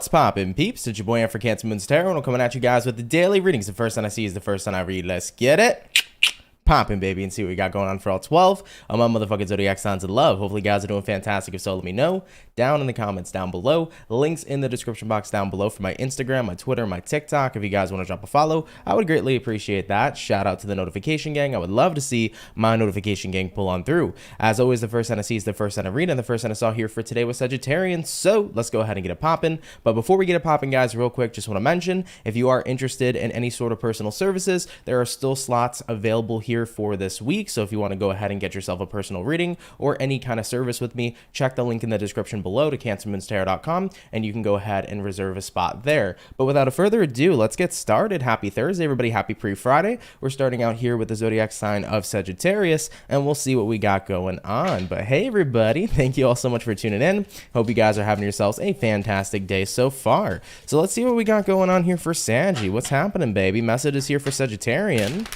What's poppin', peeps? It's your boy for CancerMoonsTarot, and I'm coming at you guys with the daily readings. The first one I see is the first one I read. Let's get it poppin', baby, and see what we got going on for all 12 of my motherfucking zodiac signs of love. Hopefully, you guys are doing fantastic. If so, let me know down in the comments down below. Links in the description box down below for my Instagram, my Twitter, my TikTok. If you guys want to drop a follow, I would greatly appreciate that. Shout out to the notification gang. I would love to see my notification gang pull on through. As always, the first one I see is the first one I read, and the first one I saw here for today was Sagittarius. So let's go ahead and get it poppin'. But before we get it poppin', guys, real quick, just want to mention, if you are interested in any sort of personal services, there are still slots available here for this week. So if you want to go ahead and get yourself a personal reading or any kind of service with me, check the link in the description below to CancerMoonsTarot.com, and you can go ahead and reserve a spot there. But without further ado, let's get started. Happy Thursday, everybody. Happy pre-Friday. We're starting out here with the zodiac sign of Sagittarius, and we'll see what we got going on. But hey, everybody, thank you all so much for tuning in. Hope you guys are having yourselves a fantastic day so far. So let's see what we got going on here for Saggy. What's happening, baby? Messages here for Sagittarian.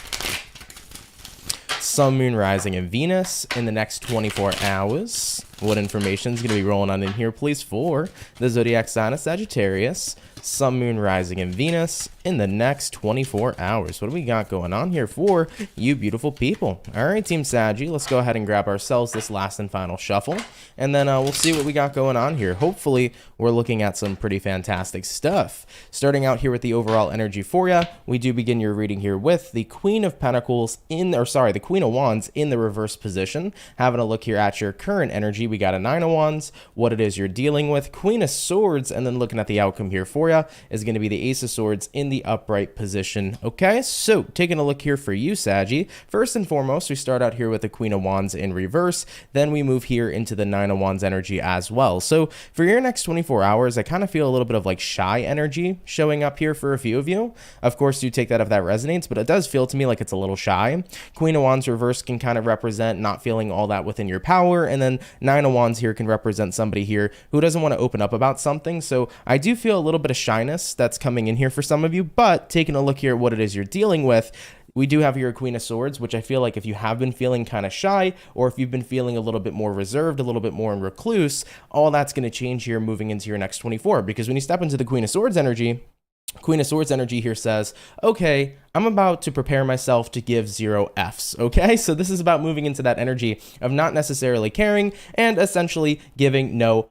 Sun, Moon, Rising, and Venus in the next 24 hours. What information is going to be rolling on in here, please, for the zodiac sign of Sagittarius, Sun, Moon, Rising, and Venus in the next 24 hours. What do we got going on here for you beautiful people? All right, Team Saggy, let's go ahead and grab ourselves this last and final shuffle, and then we'll see what we got going on here. Hopefully, we're looking at some pretty fantastic stuff. Starting out here with the overall energy for you, we do begin your reading here with the Queen of Pentacles the Queen of Wands in the reverse position. Having a look here at your current energy, we got a Nine of Wands, what it is you're dealing with, Queen of Swords, and then looking at the outcome here for you is going to be the Ace of Swords in the upright position. Okay, so taking a look here for you, Saggy. First and foremost, we start out here with the Queen of Wands in reverse, then we move here into the Nine of Wands energy as well. So for your next 24 hours, I kind of feel a little bit of like shy energy showing up here for a few of you. Of course, do take that if that resonates, but it does feel to me like it's a little shy. Queen of Wands reverse can kind of represent not feeling all that within your power, and then Nine of Wands here can represent somebody here who doesn't want to open up about something. So I do feel a little bit of shyness that's coming in here for some of you, but taking a look here at what it is you're dealing with, we do have your Queen of Swords, which I feel like if you have been feeling kind of shy, or if you've been feeling a little bit more reserved, a little bit more in recluse, all that's going to change here moving into your next 24. Because when you step into the Queen of Swords energy here says, okay, I'm about to prepare myself to give 0 Fs, okay? So this is about moving into that energy of not necessarily caring and essentially giving no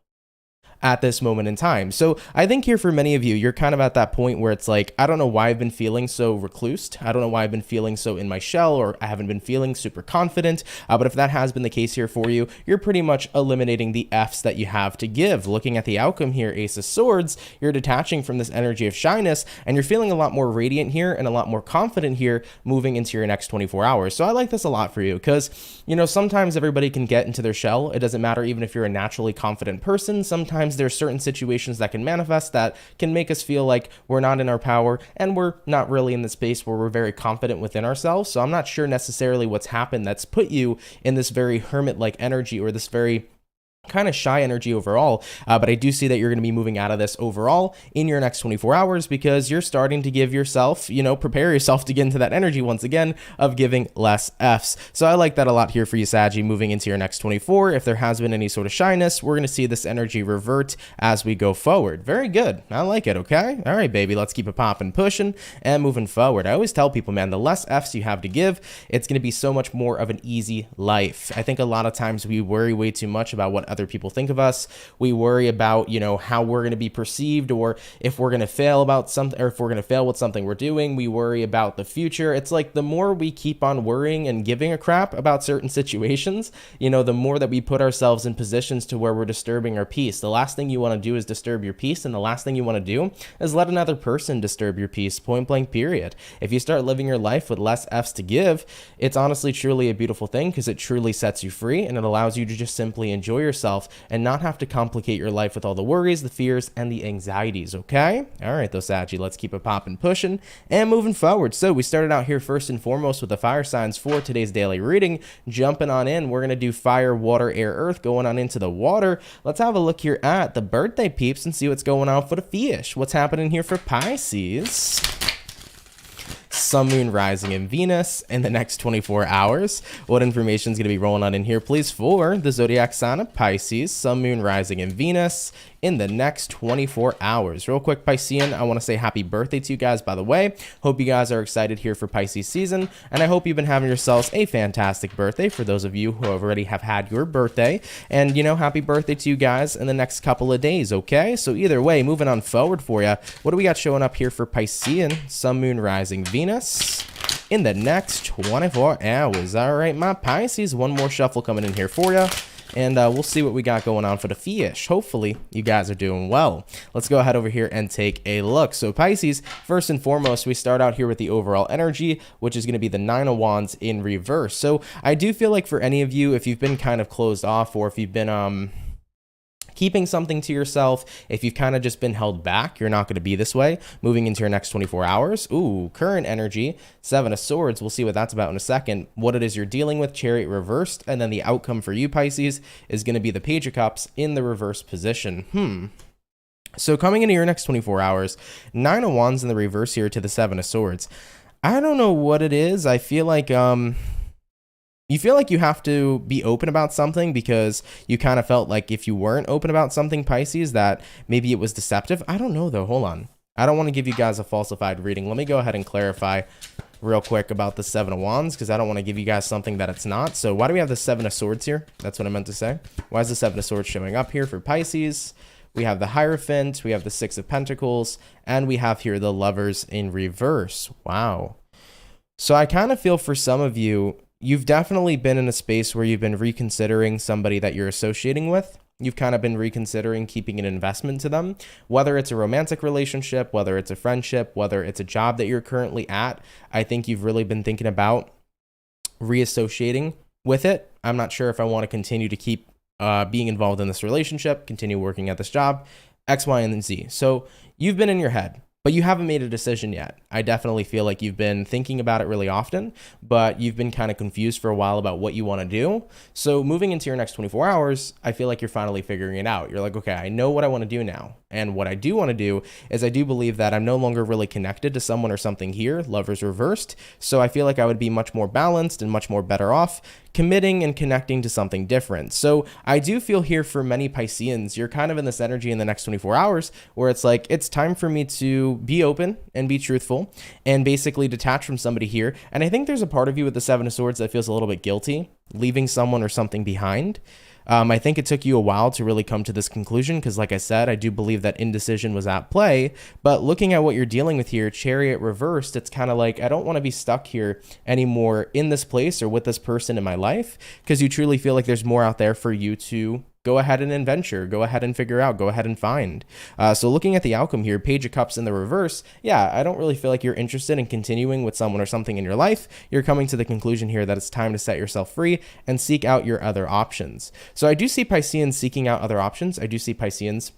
at this moment in time. So I think here for many of you, you're kind of at that point where it's like, I don't know why I've been feeling so reclused. I don't know why I've been feeling so in my shell, or I haven't been feeling super confident. But if that has been the case here for you, you're pretty much eliminating the Fs that you have to give. Looking at the outcome here, Ace of Swords, you're detaching from this energy of shyness, and you're feeling a lot more radiant here and a lot more confident here moving into your next 24 hours. So I like this a lot for you because, you know, sometimes everybody can get into their shell. It doesn't matter even if you're a naturally confident person. Sometimes there's certain situations that can manifest that can make us feel like we're not in our power and we're not really in the space where we're very confident within ourselves. So I'm not sure necessarily what's happened that's put you in this very hermit-like energy or this very kind of shy energy overall, but I do see that you're going to be moving out of this overall in your next 24 hours because you're starting to give yourself, prepare yourself to get into that energy once again of giving less Fs. So I like that a lot here for you, Saggy, moving into your next 24. If there has been any sort of shyness, we're going to see this energy revert as we go forward. Very good. I like it, okay? All right, baby, let's keep it popping, pushing, and moving forward. I always tell people, man, the less Fs you have to give, it's going to be so much more of an easy life. I think a lot of times we worry way too much about what other people think of us. We worry about, how we're going to be perceived, or if we're going to fail about something, or if we're going to fail with something we're doing. We worry about the future. It's like the more we keep on worrying and giving a crap about certain situations, the more that we put ourselves in positions to where we're disturbing our peace. The last thing you want to do is disturb your peace, and the last thing you want to do is let another person disturb your peace, point blank period. If you start living your life with less Fs to give, it's honestly truly a beautiful thing because it truly sets you free and it allows you to just simply enjoy yourself and not have to complicate your life with all the worries, the fears, and the anxieties, okay? All right, though, Saggy, let's keep it popping, pushing, and moving forward. So we started out here first and foremost with the fire signs for today's daily reading. Jumping on in, we're going to do fire, water, air, earth, going on into the water. Let's have a look here at the birthday peeps and see what's going on for the fish. What's happening here for Pisces? Sun, Moon, Rising, and Venus in the next 24 hours. What information is going to be rolling on in here, please, for the zodiac sign of Pisces, Sun, Moon, Rising, and Venus in the next 24 hours. Real quick, Piscean, I want to say happy birthday to you guys, by the way. Hope you guys are excited here for Pisces season, and I hope you've been having yourselves a fantastic birthday for those of you who already have had your birthday. And, you know, happy birthday to you guys in the next couple of days, okay? So either way, moving on forward for you, what do we got showing up here for Piscean, Sun, Moon, Rising, Venus in the next 24 hours? All right, my Pisces, one more shuffle coming in here for you. And we'll see what we got going on for the fish. Hopefully, you guys are doing well. Let's go ahead over here and take a look. So Pisces, first and foremost, we start out here with the overall energy, which is going to be the Nine of Wands in reverse. So I do feel like for any of you, if you've been kind of closed off, or if you've been keeping something to yourself, if you've kind of just been held back, you're not going to be this way moving into your next 24 hours. Ooh, current energy, Seven of Swords. We'll see what that's about in a second. What it is you're dealing with, Chariot reversed. And then the outcome for you, Pisces, is going to be the Page of Cups in the reverse position. So coming into your next 24 hours, Nine of Wands in the reverse here to the Seven of Swords. I don't know what it is. I feel like, you feel like you have to be open about something because you kind of felt like if you weren't open about something, Pisces, that maybe it was deceptive. I don't know, though. Hold on. I don't want to give you guys a falsified reading. Let me go ahead and clarify real quick about the Seven of Wands because I don't want to give you guys something that it's not. So why do we have the Seven of Swords here? That's what I meant to say. Why is the Seven of Swords showing up here for Pisces? We have the Hierophant, we have the Six of Pentacles, and we have here the Lovers in reverse. Wow. So I kind of feel for some of you, you've definitely been in a space where you've been reconsidering somebody that you're associating with. You've kind of been reconsidering keeping an investment to them, whether it's a romantic relationship, whether it's a friendship, whether it's a job that you're currently at. I think you've really been thinking about reassociating with it. I'm not sure if I want to continue to keep being involved in this relationship, continue working at this job, X, Y, and Z. So you've been in your head, but you haven't made a decision yet. I definitely feel like you've been thinking about it really often, but you've been kind of confused for a while about what you want to do. So moving into your next 24 hours, I feel like you're finally figuring it out. You're like, okay, I know what I want to do now. And what I do want to do is I do believe that I'm no longer really connected to someone or something here, Lovers reversed. So I feel like I would be much more balanced and much more better off committing and connecting to something different. So I do feel here for many Pisceans, you're kind of in this energy in the next 24 hours where it's like, it's time for me to be open and be truthful and basically detach from somebody here. And I think there's a part of you with the Seven of Swords that feels a little bit guilty, leaving someone or something behind. I think it took you a while to really come to this conclusion because, like I said, I do believe that indecision was at play. But looking at what you're dealing with here, Chariot reversed, it's kind of like, I don't want to be stuck here anymore in this place or with this person in my life because you truly feel like there's more out there for you to go ahead and adventure, go ahead and figure out, go ahead and find. So looking at the outcome here, Page of Cups in the reverse, yeah, I don't really feel like you're interested in continuing with someone or something in your life. You're coming to the conclusion here that it's time to set yourself free and seek out your other options. So I do see Pisceans seeking out other options. I do see Pisceans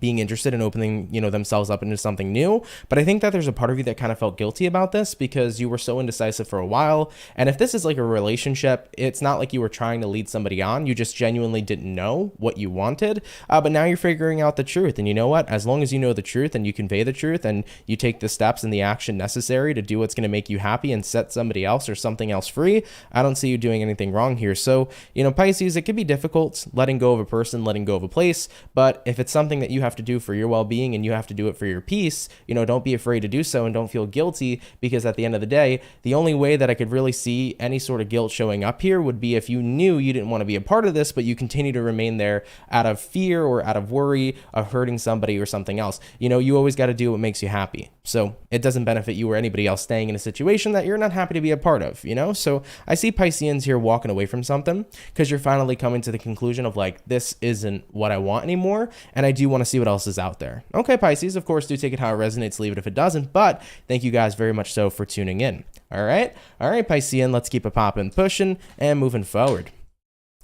being interested in opening, themselves up into something new. But I think that there's a part of you that kind of felt guilty about this because you were so indecisive for a while. And if this is like a relationship, it's not like you were trying to lead somebody on. You just genuinely didn't know what you wanted. But now you're figuring out the truth. And you know what? As long as you know the truth and you convey the truth and you take the steps and the action necessary to do what's going to make you happy and set somebody else or something else free, I don't see you doing anything wrong here. So, Pisces, it could be difficult letting go of a person, letting go of a place. But if it's something that you have to do for your well-being and you have to do it for your peace, don't be afraid to do so and don't feel guilty because at the end of the day, the only way that I could really see any sort of guilt showing up here would be if you knew you didn't want to be a part of this, but you continue to remain there out of fear or out of worry of hurting somebody or something else. You always got to do what makes you happy. So it doesn't benefit you or anybody else staying in a situation that you're not happy to be a part of, So I see Pisceans here walking away from something because you're finally coming to the conclusion of like, this isn't what I want anymore. And I do want to see what else is out there. Okay, Pisces, of course, do take it how it resonates, leave it if it doesn't, but thank you guys very much so for tuning in. All right, Piscean, let's keep it popping, pushing, and moving forward.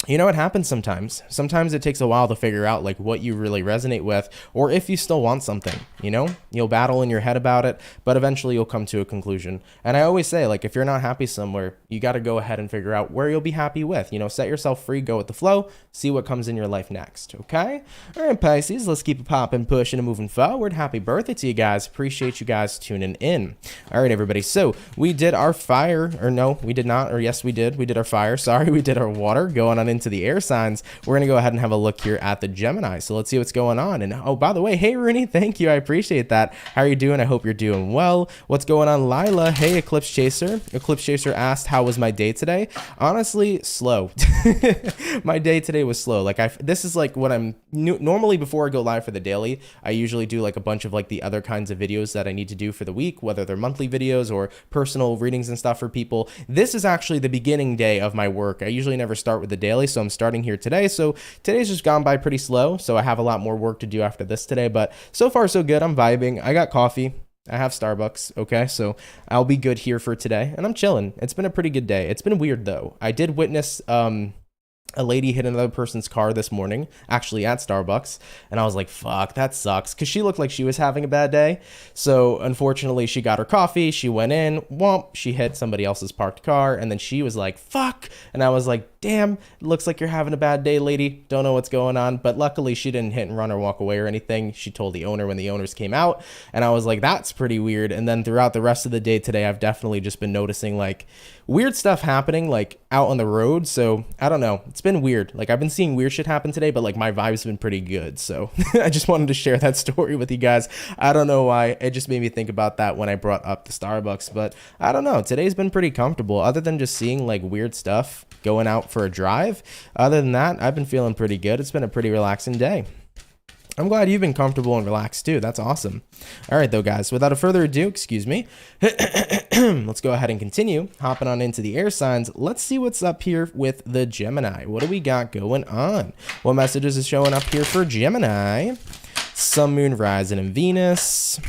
It happens sometimes. Sometimes it takes a while to figure out like what you really resonate with or if you still want something. You know, you'll battle in your head about it, but eventually you'll come to a conclusion. And I always say, like, if you're not happy somewhere, you got to go ahead and figure out where you'll be happy with. You know, set yourself free, go with the flow, see what comes in your life next. Okay. All right, Pisces, let's keep it popping, pushing, and moving forward. Happy birthday to you guys. Appreciate you guys tuning in. All right, everybody. So we did our fire, or no, we did not, or yes, we did. We did our fire. Sorry, we did our water. Going on into the air signs. We're going to go ahead and have a look here at the Gemini. So let's see what's going on. And oh, by the way, hey, Rooney, thank you. I appreciate that. How are you doing? I hope you're doing well. What's going on, Lila? Hey, Eclipse Chaser. Eclipse Chaser asked, how was my day today? Honestly, slow. My day today was slow. Like, this is like what I'm normally before I go live for the daily, I usually do like a bunch of like the other kinds of videos that I need to do for the week, whether they're monthly videos or personal readings and stuff for people. This is actually the beginning day of my work. I usually never start with the daily, so I'm starting here today. So today's just gone by pretty slow. So I have a lot more work to do after this today, but so far so good. I'm vibing. I got coffee. I have Starbucks. Okay. So I'll be good here for today and I'm chilling. It's been a pretty good day. It's been weird though. I did witness, a lady hit another person's car this morning, actually at Starbucks. And I was like, fuck, that sucks. Cause she looked like she was having a bad day. So unfortunately she got her coffee. She went in, whomp, she hit somebody else's parked car. And then she was like, fuck. And I was like, damn, looks like you're having a bad day, lady. Don't know what's going on. But luckily she didn't hit and run or walk away or anything. She told the owner when the owners came out. And I was like, that's pretty weird. And then throughout the rest of the day today, I've definitely just been noticing like weird stuff happening like out on the road. So I don't know. It's been weird. Like I've been seeing weird shit happen today, but like my vibe's been pretty good. So I just wanted to share that story with you guys. I don't know why. It just made me think about that when I brought up the Starbucks, but I don't know. Today's been pretty comfortable other than just seeing like weird stuff going out for a drive. Other than that, I've been feeling pretty good. It's been a pretty relaxing day. I'm glad you've been comfortable and relaxed too. That's awesome. All right, though, guys, without a further ado, excuse me, let's go ahead and continue hopping on into the air signs. Let's see what's up here with the Gemini. What do we got going on? What messages is showing up here for Gemini? Sun, Moon, Rising, and Venus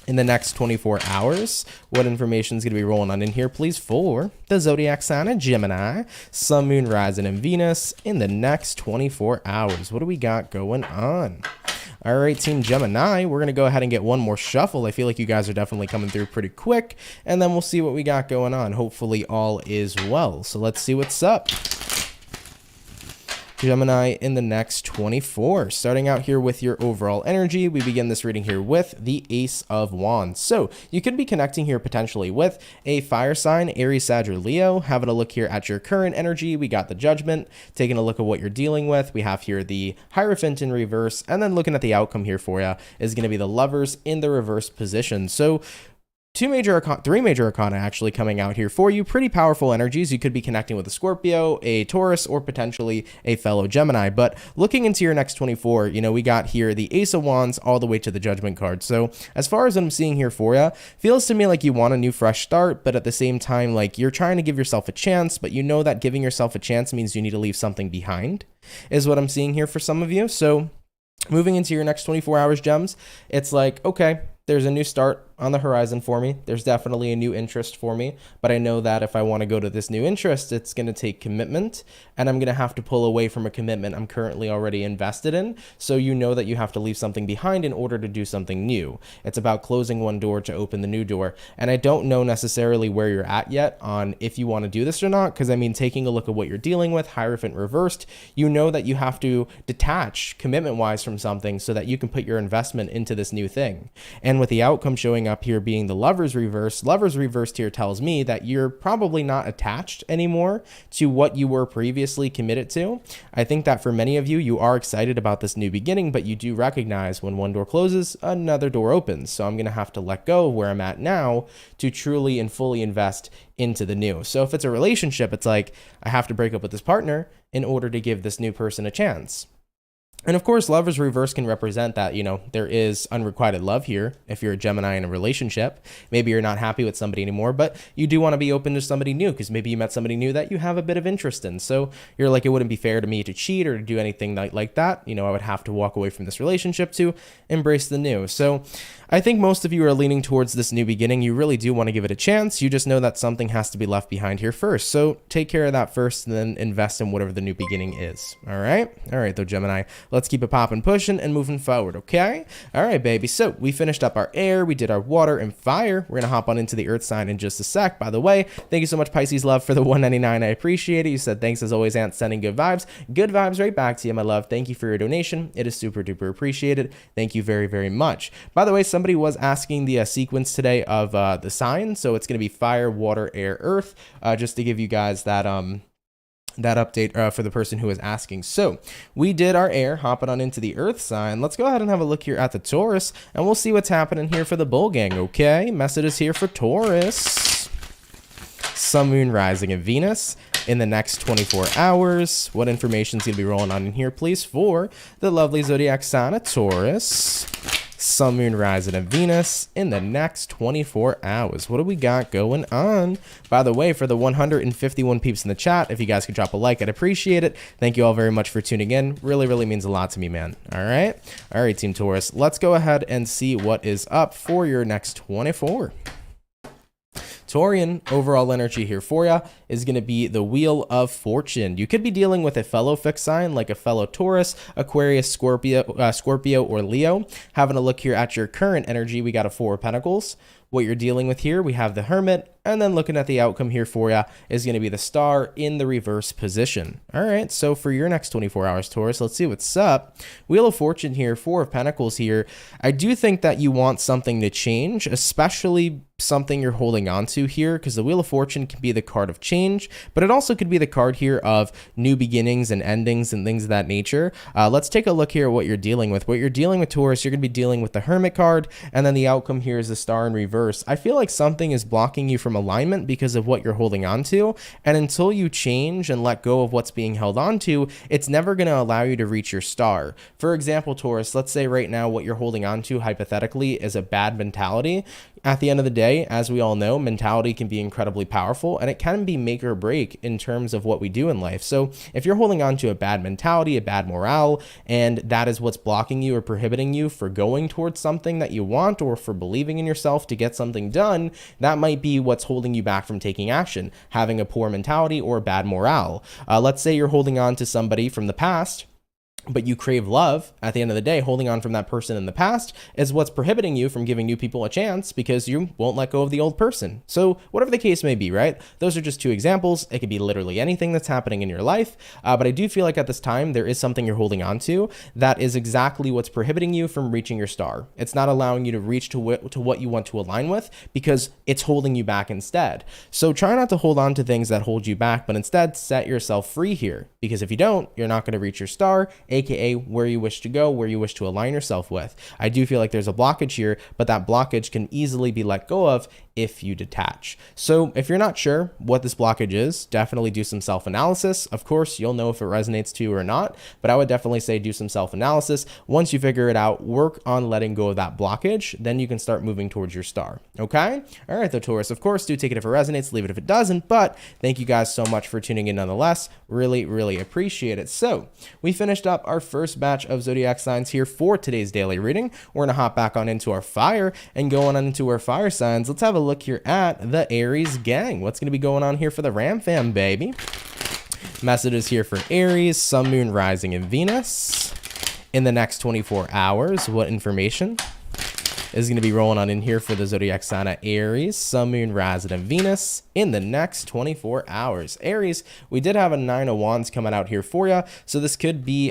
in the next 24 hours. What information is going to be rolling on in here, please, for the zodiac sign of Gemini, Sun, Moon, Rising, and Venus in the next 24 hours. What do we got going on? All right, Team Gemini, we're going to go ahead and get one more shuffle. I feel like you guys are definitely coming through pretty quick, and then we'll see what we got going on. Hopefully all is well. So let's see what's up. Gemini in the next 24. Starting out here with your overall energy, we begin this reading here with the Ace of Wands. So you could be connecting here potentially with a fire sign, Aries, Sag, or Leo. Having a look here at your current energy, we got the Judgment. Taking a look at what you're dealing with, we have here the Hierophant in reverse, and then looking at the outcome here for you is going to be the Lovers in the reverse position. So three major arcana actually coming out here for you. Pretty powerful energies. You could be connecting with a Scorpio, a Taurus, or potentially a fellow Gemini. But looking into your next 24, you know, we got here the Ace of Wands all the way to the Judgment card. So as far as I'm seeing here for you, feels to me like you want a new fresh start, but at the same time, like you're trying to give yourself a chance, but you know that giving yourself a chance means you need to leave something behind, is what I'm seeing here for some of you. So moving into your next 24 hours, Gems, it's like, okay, there's a new start on the horizon for me. There's definitely a new interest for me, but I know that if I want to go to this new interest, it's going to take commitment, and I'm going to have to pull away from a commitment I'm currently already invested in. So you know that you have to leave something behind in order to do something new. It's about closing one door to open the new door. And I don't know necessarily where you're at yet on if you want to do this or not, because I mean, taking a look at what you're dealing with, Hierophant reversed, you know that you have to detach commitment-wise from something so that you can put your investment into this new thing. And with the outcome showing up here being the Lovers reversed here tells me that you're probably not attached anymore to what you were previously committed to. I think that for many of you, you are excited about this new beginning, but you do recognize when one door closes, another door opens. So I'm going to have to let go of where I'm at now to truly and fully invest into the new. So if it's a relationship, it's like I have to break up with this partner in order to give this new person a chance. And of course, Lovers reverse can represent that, you know, there is unrequited love here. If you're a Gemini in a relationship, maybe you're not happy with somebody anymore, but you do want to be open to somebody new because maybe you met somebody new that you have a bit of interest in. So you're like, it wouldn't be fair to me to cheat or to do anything like that. You know, I would have to walk away from this relationship to embrace the new. So I think most of you are leaning towards this new beginning. You really do want to give it a chance. You just know that something has to be left behind here first. So take care of that first and then invest in whatever the new beginning is. All right, though, Gemini. let's keep it popping, pushing, and moving forward, okay? All right, baby. So we finished up our air, we did our water and fire. We're gonna hop on into the earth sign in just a sec. By the way, thank you so much, Pisces Love, for the 199. I appreciate it. You said thanks as always, Aunt, sending good vibes. Good vibes right back to you, my love. Thank you for your donation. It is super duper appreciated. Thank you very, very much. By the way, somebody was asking the sequence today of the sign. So it's gonna be fire, water, air, earth, just to give you guys that update for the person who was asking. So we did our air, hopping on into the earth sign. Let's go ahead and have a look here at the Taurus, and we'll see what's happening here for the bull gang, okay? Messages here for Taurus. Sun, moon, rising, and Venus in the next 24 hours. What information is going to be rolling on in here, please, for the lovely zodiac sign of Taurus? Sun, moon, rising, and Venus in the next 24 hours. What do we got going on? By the way, for the 151 peeps in the chat, if you guys could drop a like, I'd appreciate it. Thank you all very much for tuning in. Really, really means a lot to me, man. All right, Team Taurus. Let's go ahead and see what is up for your next 24. Taurian, overall energy here for you is going to be the Wheel of Fortune. You could be dealing with a fellow fixed sign like a fellow Taurus, Aquarius, Scorpio, or Leo. Having a look here at your current energy, we got a Four of Pentacles. What you're dealing with here, we have the Hermit, and then looking at the outcome here for you is going to be the Star in the reverse position. All right, so for your next 24 hours, Taurus, let's see what's up. Wheel of Fortune here, Four of Pentacles here. I do think that you want something to change, especially something you're holding on to here, because the Wheel of Fortune can be the card of change, but it also could be the card here of new beginnings and endings and things of that nature. Let's take a look here at what you're dealing with. What you're dealing with, Taurus, you're going to be dealing with the Hermit card, and then the outcome here is the Star in reverse. I feel like something is blocking you from alignment because of what you're holding on to, and until you change and let go of what's being held on to, it's never going to allow you to reach your star. For example, Taurus, let's say right now what you're holding on to hypothetically is a bad mentality. At the end of the day, as we all know, mentality can be incredibly powerful, and it can be make or break in terms of what we do in life. So if you're holding on to a bad mentality, a bad morale, and that is what's blocking you or prohibiting you for going towards something that you want or for believing in yourself to get something done, that might be what's holding you back from taking action, having a poor mentality or bad morale. Let's say you're holding on to somebody from the past, but you crave love. At the end of the day, holding on from that person in the past is what's prohibiting you from giving new people a chance because you won't let go of the old person. So whatever the case may be, right? Those are just two examples. It could be literally anything that's happening in your life. But I do feel like at this time, there is something you're holding on to that is exactly what's prohibiting you from reaching your star. It's not allowing you to reach to what you want to align with because it's holding you back instead. So try not to hold on to things that hold you back, but instead set yourself free here, because if you don't, you're not going to reach your star, aka where you wish to go, where you wish to align yourself with. I do feel like there's a blockage here, but that blockage can easily be let go of if you detach. So if you're not sure what this blockage is, definitely do some self-analysis. Of course, you'll know if it resonates to you or not, but I would definitely say do some self-analysis. Once you figure it out, work on letting go of that blockage, then you can start moving towards your star. Okay? All right, though, Taurus, of course, do take it if it resonates, leave it if it doesn't, but thank you guys so much for tuning in nonetheless. Really, really appreciate it. So we finished up our first batch of zodiac signs here for today's daily reading. We're gonna hop back on into our fire and going on into our fire signs. Let's have a look here at the Aries gang. What's gonna be going on here for the Ram fam, baby? Messages here for Aries, Sun, Moon, Rising, and Venus in the next 24 hours. What information is going to be rolling on in here for the zodiac sign of Aries, Sun, Moon, Rising, and Venus in the next 24 hours? Aries, we did have a 9 of Wands coming out here for you, so this could be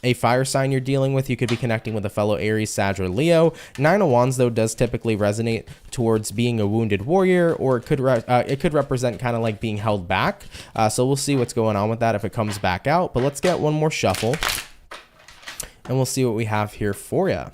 a fire sign you're dealing with. You could be connecting with a fellow Aries, Sag, or Leo. 9 of Wands, though, does typically resonate towards being a wounded warrior, or it could represent kind of like being held back. So we'll see what's going on with that if it comes back out. But let's get one more shuffle, and we'll see what we have here for you.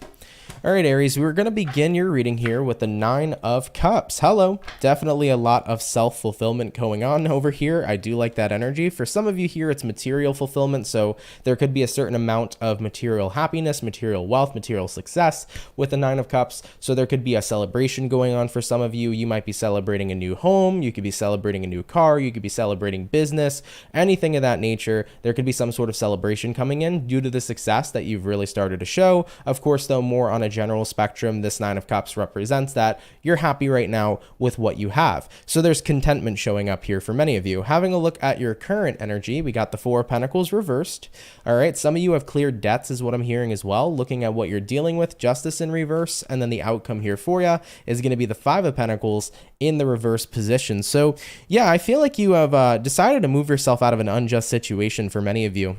All right, Aries, we're going to begin your reading here with the 9 of Cups. Hello. Definitely a lot of self-fulfillment going on over here. I do like that energy. For some of you here, it's material fulfillment, so there could be a certain amount of material happiness, material wealth, material success with the 9 of Cups. So there could be a celebration going on for some of you. You might be celebrating a new home. You could be celebrating a new car. You could be celebrating business, anything of that nature. There could be some sort of celebration coming in due to the success that you've really started to show. Of course, though, more on a general spectrum, this Nine of Cups represents that you're happy right now with what you have. So there's contentment showing up here for many of you. Having a look at your current energy, we got the Four of Pentacles reversed. All right, some of you have cleared debts is what I'm hearing as well. Looking at what you're dealing with, Justice in reverse, and then the outcome here for you is going to be the Five of Pentacles in the reverse position. So yeah, I feel like you have decided to move yourself out of an unjust situation for many of you.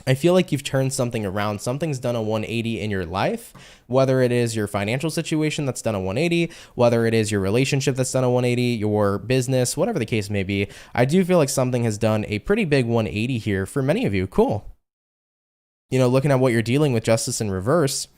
I feel like you've turned something around. Something's done a 180 in your life, whether it is your financial situation that's done a 180, whether it is your relationship that's done a 180, your business, whatever the case may be. I do feel like something has done a pretty big 180 here for many of you. Cool. You know, looking at what you're dealing with, Justice in reverse,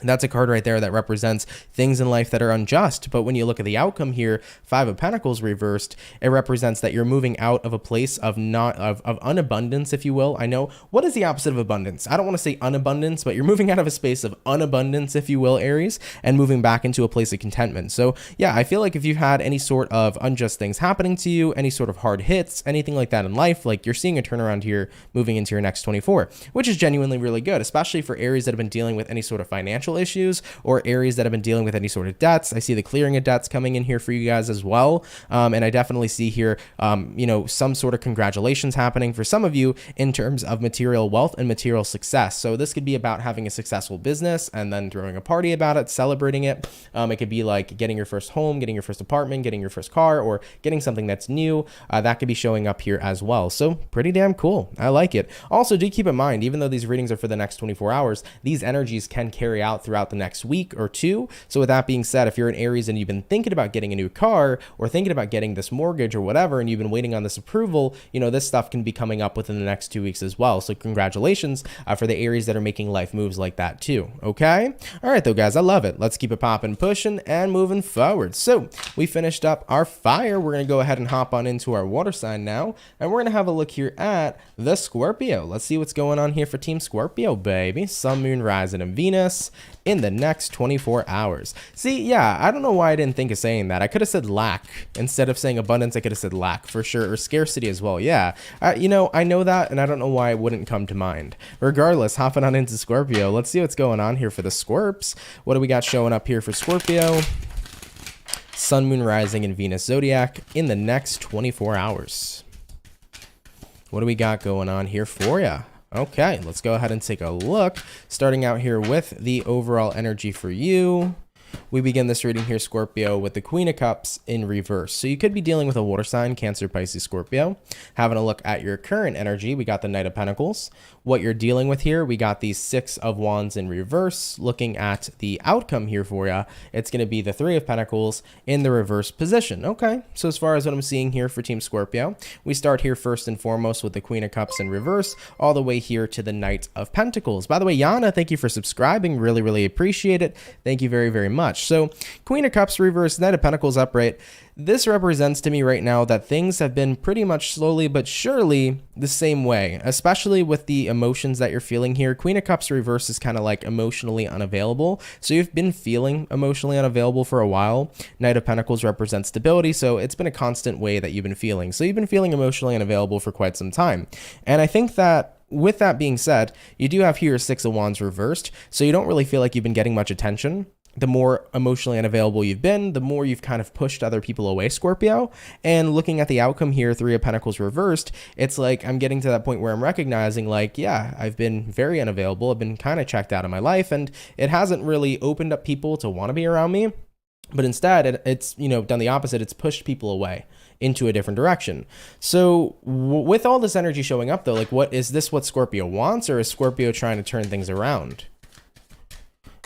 that's a card right there that represents things in life that are unjust. But when you look at the outcome here, Five of Pentacles reversed, it represents that you're moving out of a place of unabundance, if you will. I know, what is the opposite of abundance? I don't want to say unabundance, but you're moving out of a space of unabundance, if you will, Aries, and moving back into a place of contentment. So yeah, I feel like if you've had any sort of unjust things happening to you, any sort of hard hits, anything like that in life, like you're seeing a turnaround here moving into your next 24, which is genuinely really good, especially for Aries that have been dealing with any sort of financial issues, or Aries that have been dealing with any sort of debts. I see the clearing of debts coming in here for you guys as well. And I definitely see here, you know, some sort of congratulations happening for some of you in terms of material wealth and material success. So this could be about having a successful business and then throwing a party about it, celebrating it. It could be like getting your first home, getting your first apartment, getting your first car, or getting something that's new. That could be showing up here as well. So pretty damn cool. I like it. Also, do keep in mind, even though these readings are for the next 24 hours, these energies can carry out throughout the next week or two. So with that being said, if you're an Aries and you've been thinking about getting a new car or thinking about getting this mortgage or whatever, and you've been waiting on this approval, you know, this stuff can be coming up within the next 2 weeks as well. So congratulations for the Aries that are making life moves like that too. Okay. All right though, guys, I love it. Let's keep it popping, pushing, and moving forward. So we finished up our fire. We're going to go ahead and hop on into our water sign now, and we're going to have a look here at the Scorpio. Let's see what's going on here for Team Scorpio, baby. Sun, Moon, Rising, and Venus in the next 24 hours. See, yeah, I don't know why I didn't think of saying that. I could have said lack. Instead of saying abundance, I could have said lack for sure, or scarcity as well. Yeah, you know, I know that, and I don't know why it wouldn't come to mind. Regardless, hopping on into Scorpio, let's see what's going on here for the Scorps. What do we got showing up here for Scorpio? Sun, Moon, Rising, and Venus Zodiac in the next 24 hours. What do we got going on here for you? Okay, let's go ahead and take a look. Starting out here with the overall energy for you. We begin this reading here, Scorpio, with the Queen of Cups in reverse. So you could be dealing with a water sign, Cancer, Pisces, Scorpio. Having a look at your current energy, we got the Knight of Pentacles. What you're dealing with here, we got the Six of Wands in reverse. Looking at the outcome here for you, it's going to be the Three of Pentacles in the reverse position. Okay, so as far as what I'm seeing here for Team Scorpio, we start here first and foremost with the Queen of Cups in reverse, all the way here to the Knight of Pentacles. By the way, Yana, thank you for subscribing. Really, really appreciate it. Thank you very, very much. So Queen of Cups reverse, Knight of Pentacles upright. This represents to me right now that things have been pretty much slowly but surely the same way, especially with the emotions that you're feeling here. Queen of Cups reverse is kind of like emotionally unavailable. So you've been feeling emotionally unavailable for a while. Knight of Pentacles represents stability. So it's been a constant way that you've been feeling. So you've been feeling emotionally unavailable for quite some time. And I think that with that being said, you do have here Six of Wands reversed. So you don't really feel like you've been getting much attention. The more emotionally unavailable you've been, the more you've kind of pushed other people away, Scorpio. And looking at the outcome here, Three of Pentacles reversed, it's like I'm getting to that point where I'm recognizing like, yeah, I've been very unavailable. I've been kind of checked out of my life, and it hasn't really opened up people to want to be around me. But instead, it's, you know, done the opposite. It's pushed people away into a different direction. So with all this energy showing up though, like what is this what Scorpio wants, or is Scorpio trying to turn things around?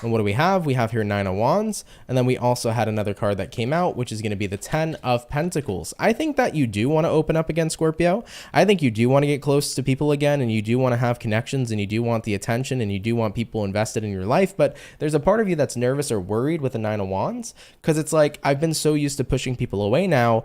And what do we have? We have here Nine of Wands, and then we also had another card that came out, which is going to be the Ten of Pentacles. I think that you do want to open up again, Scorpio. I think you do want to get close to people again, and you do want to have connections, and you do want the attention, and you do want people invested in your life, but there's a part of you that's nervous or worried with the Nine of Wands, because it's like, I've been so used to pushing people away now.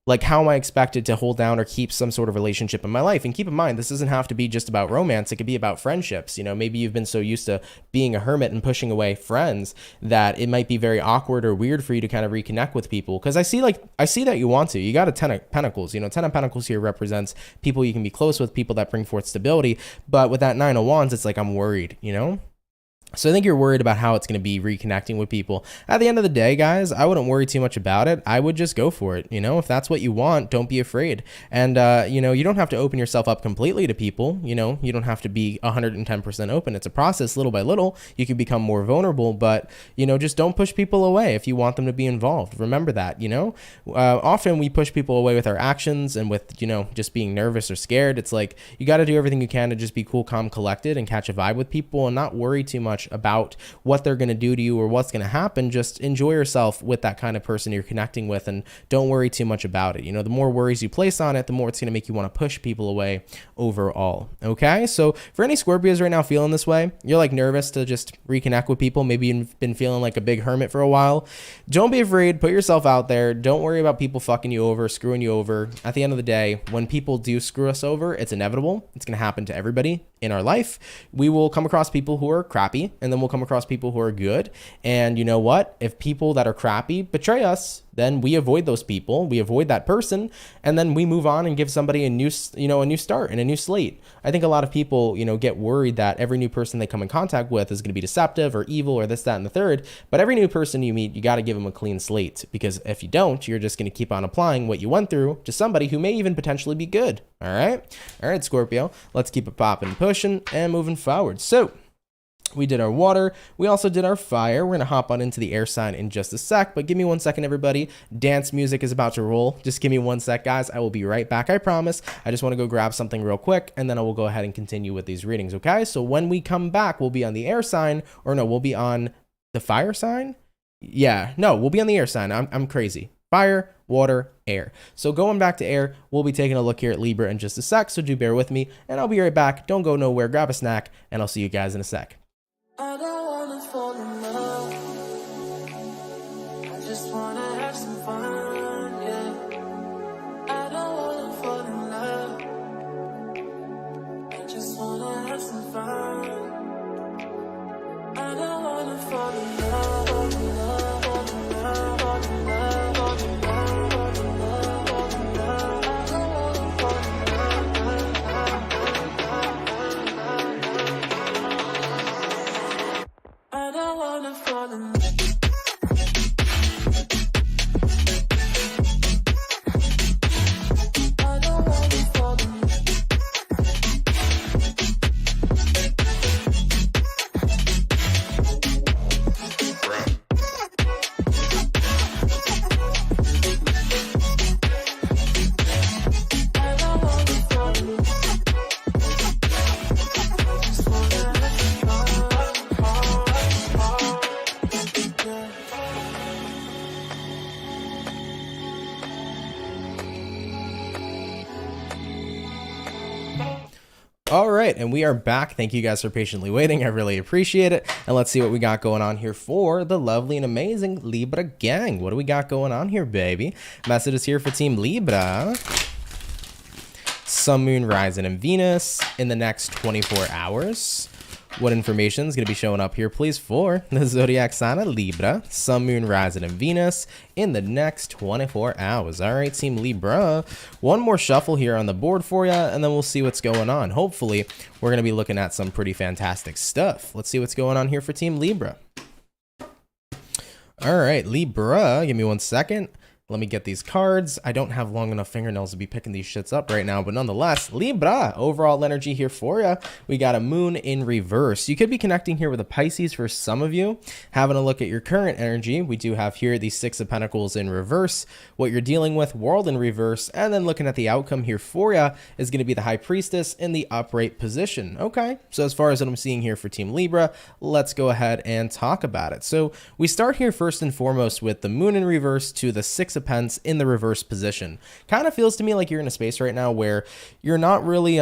Like, how am I expected to hold down or keep some sort of relationship in my life? And keep in mind, this doesn't have to be just about romance. It could be about friendships. You know, maybe you've been so used to being a hermit and pushing away friends that it might be very awkward or weird for you to kind of reconnect with people. Because I see that you want to. You got a Ten of Pentacles. You know, Ten of Pentacles here represents people you can be close with, people that bring forth stability. But with that Nine of Wands, it's like, I'm worried, you know? So I think you're worried about how it's going to be reconnecting with people. At the end of the day, guys, I wouldn't worry too much about it. I would just go for it. If that's what you want, don't be afraid. And, you don't have to open yourself up completely to people. You don't have to be 110% open. It's a process little by little. You can become more vulnerable, but, just don't push people away if you want them to be involved. Remember that, often we push people away with our actions and with, just being nervous or scared. It's like, you got to do everything you can to just be cool, calm, collected and catch a vibe with people and not worry too much about what they're going to do to you or what's going to happen. Just enjoy yourself with that kind of person you're connecting with and don't worry too much about it. The more worries you place on it, the more it's going to make you want to push people away overall. Okay. So for any Scorpios right now feeling this way, you're like nervous to just reconnect with people. Maybe you've been feeling like a big hermit for a while. Don't be afraid. Put yourself out there. Don't worry about people fucking you over, screwing you over. At the end of the day, when people do screw us over, it's inevitable. It's going to happen to everybody in our life. We will come across people who are crappy, and then we'll come across people who are good. And you know what? If people that are crappy betray us, then we avoid those people, we avoid that person, and then we move on and give somebody a new start and a new slate. I think a lot of people, get worried that every new person they come in contact with is going to be deceptive or evil or this, that, and the third. But every new person you meet, you got to give them a clean slate, because if you don't, you're just going to keep on applying what you went through to somebody who may even potentially be good. All right, Scorpio, let's keep it popping, pushing, and moving forward. So we did our water. We also did our fire. We're going to hop on into the air sign in just a sec, but give me 1 second, everybody. Dance music is about to roll. Just give me 1 sec, guys. I will be right back. I promise. I just want to go grab something real quick, and then I will go ahead and continue with these readings. Okay. So when we come back, we'll be on the air sign, or no, we'll be on the fire sign. Yeah, no, we'll be on the air sign. I'm crazy. Fire, water, air. So going back to air, we'll be taking a look here at Libra in just a sec. So do bear with me, and I'll be right back. Don't go nowhere. Grab a snack, and I'll see you guys in a sec. I don't wanna fall in love. I just wanna have some fun, yeah. I don't wanna fall in love. I just wanna have some fun. I don't wanna fall in love, fall in love, fall in love, fall in love, fall in love, fall in love, fall in love. I don't wanna fall in love. I don't wanna fall in love. All right, and we are back. Thank you guys for patiently waiting. I really appreciate it. And let's see what we got going on here for the lovely and amazing Libra gang. What do we got going on here, baby? Messages here for Team Libra. Sun, Moon, Rising, and Venus in the next 24 hours. What information is going to be showing up here, please, for the zodiac sign of Libra, Sun, Moon, Rising, and Venus in the next 24 hours. All right, Team Libra, one more shuffle here on the board for you, and then we'll see what's going on. Hopefully, we're going to be looking at some pretty fantastic stuff. Let's see what's going on here for Team Libra. All right, Libra, give me 1 second. Let me get these cards. I don't have long enough fingernails to be picking these shits up right now, but nonetheless, Libra, overall energy here for you. We got a moon in reverse. You could be connecting here with a Pisces for some of you. Having a look at your current energy, we do have here the Six of Pentacles in reverse, what you're dealing with, World in reverse, and then looking at the outcome here for you is going to be the High Priestess in the upright position. Okay, so as far as what I'm seeing here for Team Libra, let's go ahead and talk about it. So we start here first and foremost with the moon in reverse to the Six of Pentacles in the reverse position. Kind of feels to me like you're in a space right now where you're not really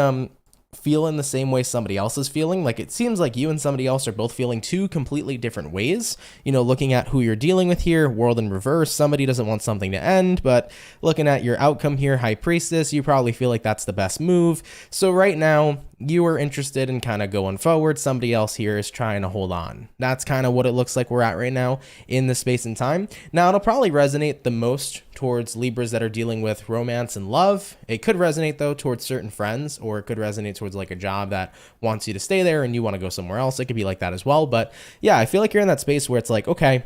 feeling the same way somebody else is feeling. Like it seems like you and somebody else are both feeling two completely different ways. You know, looking at who you're dealing with here, World in reverse, somebody doesn't want something to end, but looking at your outcome here, High Priestess, you probably feel like that's the best move. So right now, you are interested in kind of going forward. Somebody else here is trying to hold on. That's kind of what it looks like we're at right now in the space and time. Now, it'll probably resonate the most towards Libras that are dealing with romance and love. It could resonate, though, towards certain friends, or it could resonate towards like a job that wants you to stay there and you want to go somewhere else. It could be like that as well. But yeah, I feel like you're in that space where it's like, okay,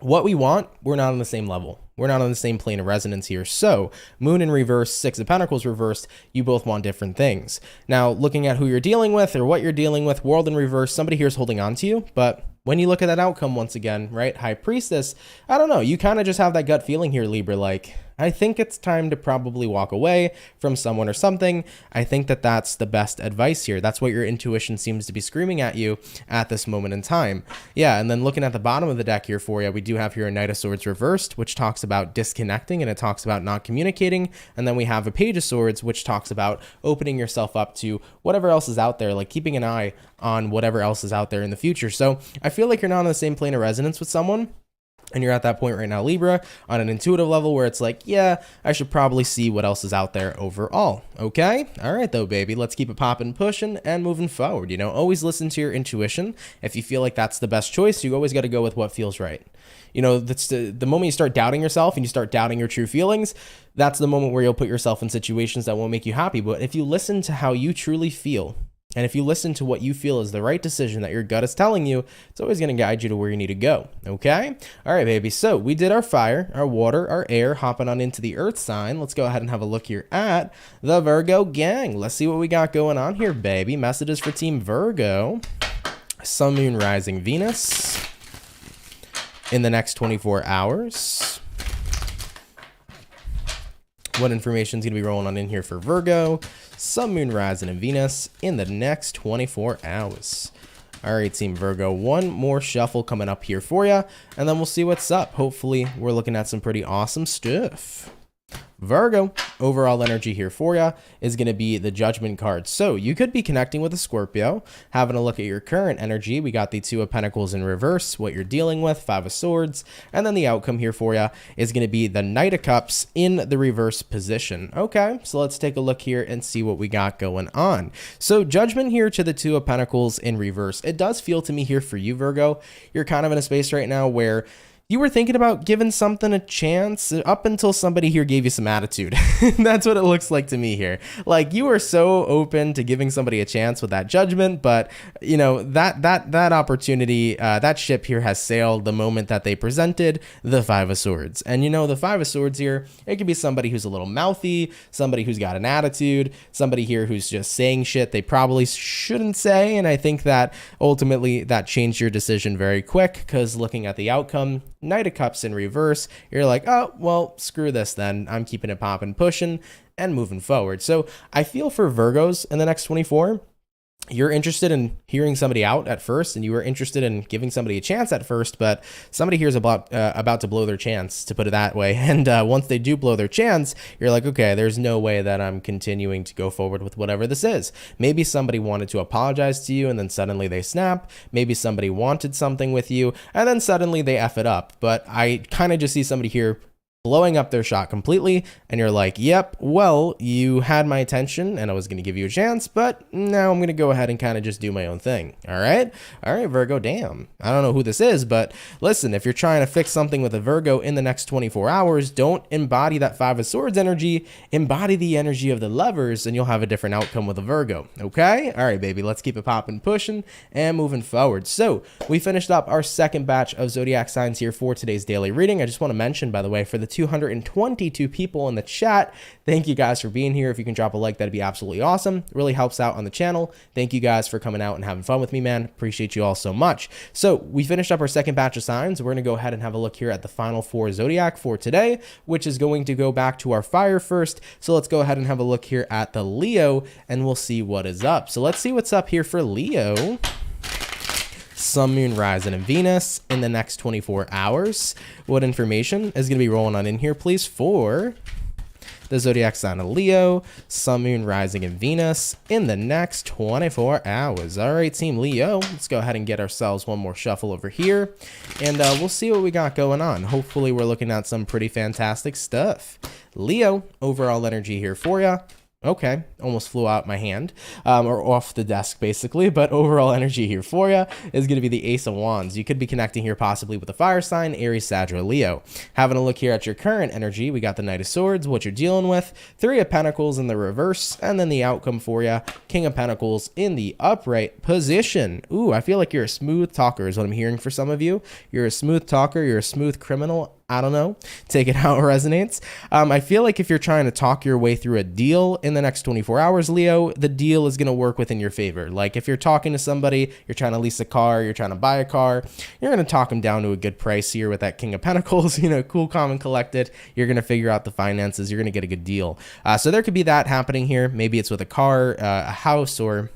what we want, we're not on the same level. We're not on the same plane of resonance here. So Moon in reverse, Six of Pentacles reversed, you both want different things. Now, looking at who you're dealing with or what you're dealing with, World in reverse, somebody here is holding on to you. But when you look at that outcome once again, right, High Priestess, I don't know, you kind of just have that gut feeling here, Libra, like, I think it's time to probably walk away from someone or something. I think that that's the best advice here. That's what your intuition seems to be screaming at you at this moment in time. Yeah, and then looking at the bottom of the deck here for you, we do have here a Knight of Swords reversed, which talks about disconnecting and it talks about not communicating. And then we have a Page of Swords, which talks about opening yourself up to whatever else is out there, like keeping an eye on whatever else is out there in the future. So I feel like you're not on the same plane of resonance with someone. And you're at that point right now, Libra, on an intuitive level where it's like, yeah, I should probably see what else is out there overall. Okay? All right, though, baby. Let's keep it popping, pushing, and moving forward. You know, always listen to your intuition. If you feel like that's the best choice, you always got to go with what feels right. You know, that's the moment you start doubting yourself and you start doubting your true feelings, that's the moment where you'll put yourself in situations that won't make you happy. But if you listen to how you truly feel, and if you listen to what you feel is the right decision that your gut is telling you, it's always going to guide you to where you need to go. Okay? All right, baby. So we did our fire, our water, our air, hopping on into the earth sign. Let's go ahead and have a look here at the Virgo gang. Let's see what we got going on here, baby. Messages for Team Virgo. Sun, Moon, Rising, Venus in the next 24 hours. What information is going to be rolling on in here for Virgo? Sun, Moon, Rising, and Venus in the next 24 hours. All right, Team Virgo, one more shuffle coming up here for you, and then we'll see what's up. Hopefully, we're looking at some pretty awesome stuff. Virgo, overall energy here for you is going to be the Judgment card. So you could be connecting with a Scorpio, having a look at your current energy. We got the Two of Pentacles in reverse, what you're dealing with, Five of Swords, and then the outcome here for you is going to be the Knight of Cups in the reverse position. Okay, so let's take a look here and see what we got going on. So Judgment here to the Two of Pentacles in reverse. It does feel to me here for you, Virgo, you're kind of in a space right now where you were thinking about giving something a chance up until somebody here gave you some attitude. That's what it looks like to me here. Like you were so open to giving somebody a chance with that Judgment, but you know, that opportunity, that ship here has sailed the moment that they presented the Five of Swords. And you know, the Five of Swords here, it could be somebody who's a little mouthy, somebody who's got an attitude, somebody here who's just saying shit they probably shouldn't say. And I think that ultimately that changed your decision very quick, because looking at the outcome, Knight of Cups in reverse, you're like, oh, well, screw this then. I'm keeping it popping, pushing, and moving forward. So I feel for Virgos in the next 24, you're interested in hearing somebody out at first, and you were interested in giving somebody a chance at first, but somebody here is about to blow their chance, to put it that way. And once they do blow their chance, you're like, okay, there's no way that I'm continuing to go forward with whatever this is. Maybe somebody wanted to apologize to you, and then suddenly they snap. Maybe somebody wanted something with you, and then suddenly they F it up. But I kind of just see somebody here blowing up their shot completely, and you're like, yep, well, you had my attention and I was going to give you a chance, but now I'm going to go ahead and kind of just do my own thing. All right, Virgo, damn, I don't know who this is, but listen, if you're trying to fix something with a Virgo in the next 24 hours, don't embody that Five of Swords energy, embody the energy of the Lovers, and you'll have a different outcome with a Virgo. Okay, all right, baby, let's keep it popping, pushing, and moving forward. So we finished up our second batch of zodiac signs here for today's daily reading. I just want to mention, by the way, for the 222 people in the chat, thank you guys for being here. If you can drop a like, that'd be absolutely awesome. It really helps out on the channel. Thank you guys for coming out and having fun with me, man. Appreciate you all so much. So we finished up our second batch of signs. We're going to go ahead and have a look here at the final four zodiac for today, which is going to go back to our fire first. So let's go ahead and have a look here at the Leo, and we'll see what is up. So let's see what's up here for Leo. Sun, Moon, Rising, and Venus in the next 24 hours. What information is going to be rolling on in here, please, for the zodiac sign of Leo, Sun, Moon, Rising, and Venus in the next 24 hours. All right, Team Leo, let's go ahead and get ourselves one more shuffle over here, and we'll see what we got going on. Hopefully, we're looking at some pretty fantastic stuff. Leo, overall energy here for you Okay, almost flew out my hand, or off the desk basically, but overall energy here for you is going to be the Ace of Wands. You could be connecting here possibly with a fire sign, Aries, Sag, or Leo. Having a look here at your current energy, we got the Knight of Swords, what you're dealing with, Three of Pentacles in the reverse, and then the outcome for you, King of Pentacles in the upright position. Ooh, I feel like you're a smooth talker is what I'm hearing for some of you. You're a smooth talker, you're a smooth criminal. I don't know. Take it how it resonates. I feel like if you're trying to talk your way through a deal in the next 24 hours, Leo, the deal is going to work within your favor. Like if you're talking to somebody, you're trying to lease a car, you're trying to buy a car, you're going to talk them down to a good price here with that King of Pentacles, cool, calm, and collected. You're going to figure out the finances. You're going to get a good deal. So there could be that happening here. Maybe it's with a car, a house, or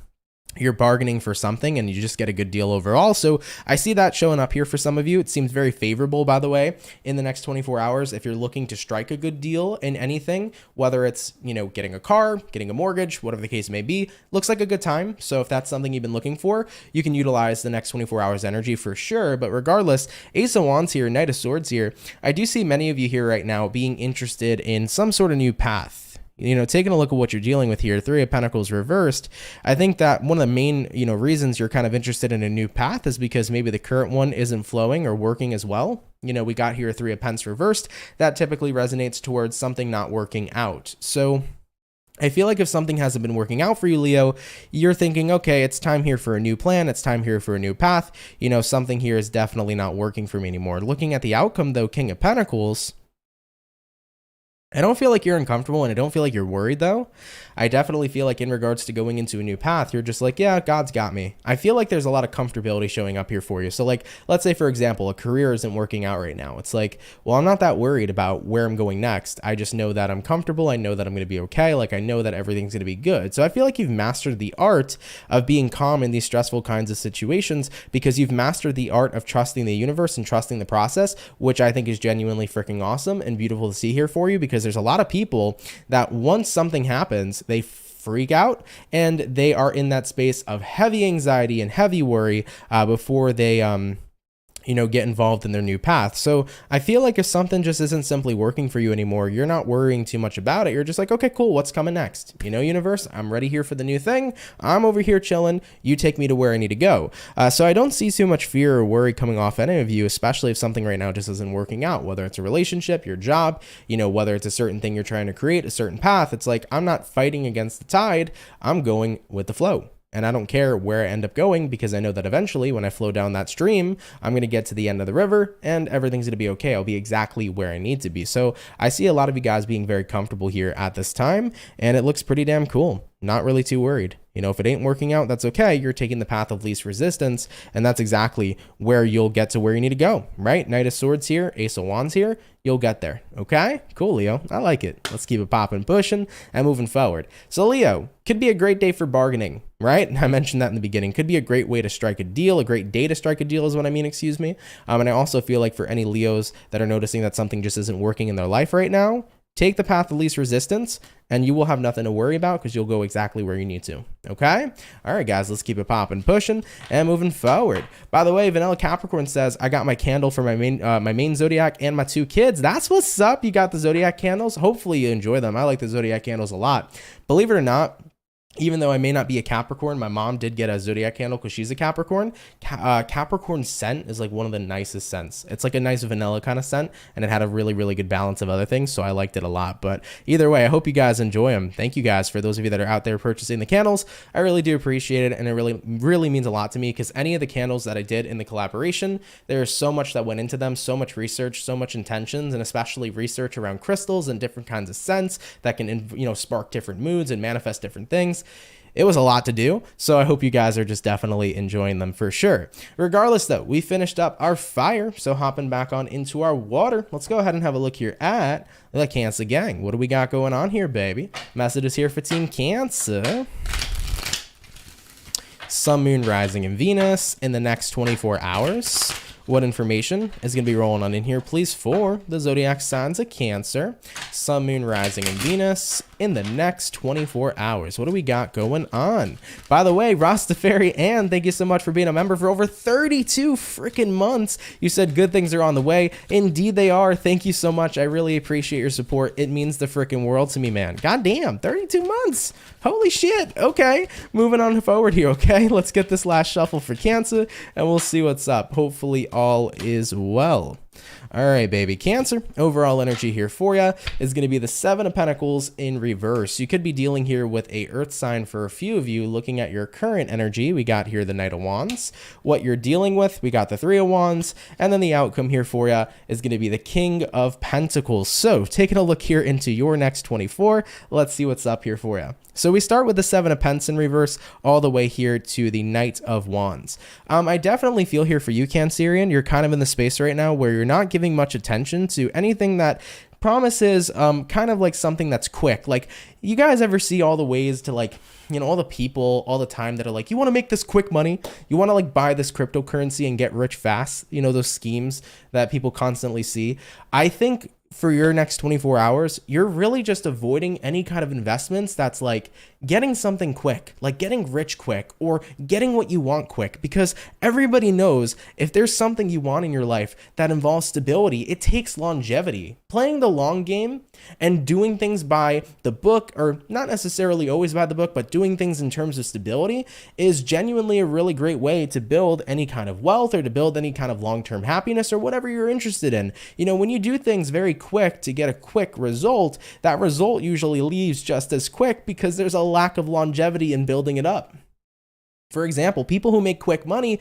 you're bargaining for something and you just get a good deal overall. So I see that showing up here for some of you. It seems very favorable, by the way, in the next 24 hours. If you're looking to strike a good deal in anything, whether it's, getting a car, getting a mortgage, whatever the case may be, looks like a good time. So if that's something you've been looking for, you can utilize the next 24 hours energy for sure. But regardless, Ace of Wands here, Knight of Swords here, I do see many of you here right now being interested in some sort of new path. Taking a look at what you're dealing with here, Three of Pentacles reversed, I think that one of the main, reasons you're kind of interested in a new path is because maybe the current one isn't flowing or working as well. We got here Three of Pence reversed. That typically resonates towards something not working out. So I feel like if something hasn't been working out for you, Leo, you're thinking, okay, it's time here for a new plan. It's time here for a new path. Something here is definitely not working for me anymore. Looking at the outcome, though, King of Pentacles, I don't feel like you're uncomfortable, and I don't feel like you're worried, though. I definitely feel like in regards to going into a new path, you're just like, yeah, God's got me. I feel like there's a lot of comfortability showing up here for you. So like, let's say, for example, a career isn't working out right now. It's like, well, I'm not that worried about where I'm going next. I just know that I'm comfortable. I know that I'm going to be okay. Like, I know that everything's going to be good. So I feel like you've mastered the art of being calm in these stressful kinds of situations because you've mastered the art of trusting the universe and trusting the process, which I think is genuinely freaking awesome and beautiful to see here for you, because there's a lot of people that once something happens, they freak out and they are in that space of heavy anxiety and heavy worry before they get involved in their new path. So I feel like if something just isn't simply working for you anymore, you're not worrying too much about it. You're just like, okay, cool. What's coming next? Universe, I'm ready here for the new thing. I'm over here chilling. You take me to where I need to go. So I don't see too much fear or worry coming off any of you, especially if something right now just isn't working out, whether it's a relationship, your job, whether it's a certain thing you're trying to create, a certain path. It's like, I'm not fighting against the tide. I'm going with the flow. And I don't care where I end up going because I know that eventually when I flow down that stream, I'm going to get to the end of the river and everything's going to be okay. I'll be exactly where I need to be. So I see a lot of you guys being very comfortable here at this time, and it looks pretty damn cool. Not really too worried. If it ain't working out, that's okay. You're taking the path of least resistance, and that's exactly where you'll get to where you need to go, right? Knight of Swords here, Ace of Wands here, you'll get there, okay? Cool, Leo. I like it. Let's keep it popping, pushing, and moving forward. So, Leo, could be a great day for bargaining, right? I mentioned that in the beginning. Could be a great way to strike a deal, a great day to strike a deal is what I mean, excuse me. And I also feel like for any Leos that are noticing that something just isn't working in their life right now, take the path of least resistance and you will have nothing to worry about because you'll go exactly where you need to. Okay? All right, guys, let's keep it popping, pushing, and moving forward. By the way, Vanilla Capricorn says, I got my candle for my main Zodiac and my 2 kids. That's what's up. You got the Zodiac candles. Hopefully you enjoy them. I like the Zodiac candles a lot. Believe it or not, even though I may not be a Capricorn, my mom did get a Zodiac candle because she's a Capricorn. Capricorn scent is like one of the nicest scents. It's like a nice vanilla kind of scent, and it had a really, really good balance of other things, so I liked it a lot. But either way, I hope you guys enjoy them. Thank you guys for those of you that are out there purchasing the candles. I really do appreciate it, and it really, really means a lot to me because any of the candles that I did in the collaboration, there's so much that went into them, so much research, so much intentions, and especially research around crystals and different kinds of scents that can, spark different moods and manifest different things. It was a lot to do, so I hope you guys are just definitely enjoying them for sure. Regardless, though, we finished up our fire, so hopping back on into our water, let's go ahead and have a look here at the Cancer gang. What do we got going on here, baby? Messages here for Team Cancer. Sun, Moon, Rising, and Venus in the next 24 hours. What information is going to be rolling on in here, please, for the zodiac signs of Cancer, Sun, Moon, Rising, and Venus in the next 24 hours. What do we got going on? By the way, Rastafari Ann, thank you so much for being a member for over 32 freaking months. You said good things are on the way. Indeed they are. Thank you so much. I really appreciate your support. It means the freaking world to me, man. God damn, 32 months. Holy shit. Okay, moving on forward here, okay? Let's get this last shuffle for Cancer, and we'll see what's up. Hopefully all is well. All right, baby. Cancer, overall energy here for you is going to be the Seven of Pentacles in reverse. You could be dealing here with a earth sign for a few of you. Looking at your current energy, we got here the Knight of Wands. What you're dealing with, we got the Three of Wands. And then the outcome here for you is going to be the King of Pentacles. So taking a look here into your next 24, let's see what's up here for you. So we start with the Seven of Pentacles in reverse all the way here to the Knight of Wands. I definitely feel here for you, Cancerian, you're kind of in the space right now where you're not giving much attention to anything that promises kind of like something that's quick. Like, you guys ever see all the ways to, like, you know, all the people all the time that are like, you want to make this quick money, you want to like buy this cryptocurrency and get rich fast, you know, those schemes that people constantly see. I think for your next 24 hours, you're really just avoiding any kind of investments that's like getting something quick, like getting rich quick or getting what you want quick, because everybody knows if there's something you want in your life that involves stability, it takes longevity. Playing the long game and doing things by the book, or not necessarily always by the book, but doing things in terms of stability is genuinely a really great way to build any kind of wealth or to build any kind of long-term happiness or whatever you're interested in. You know, when you do things very quick to get a quick result, that result usually leaves just as quick because there's a lack of longevity in building it up. For example, people who make quick money,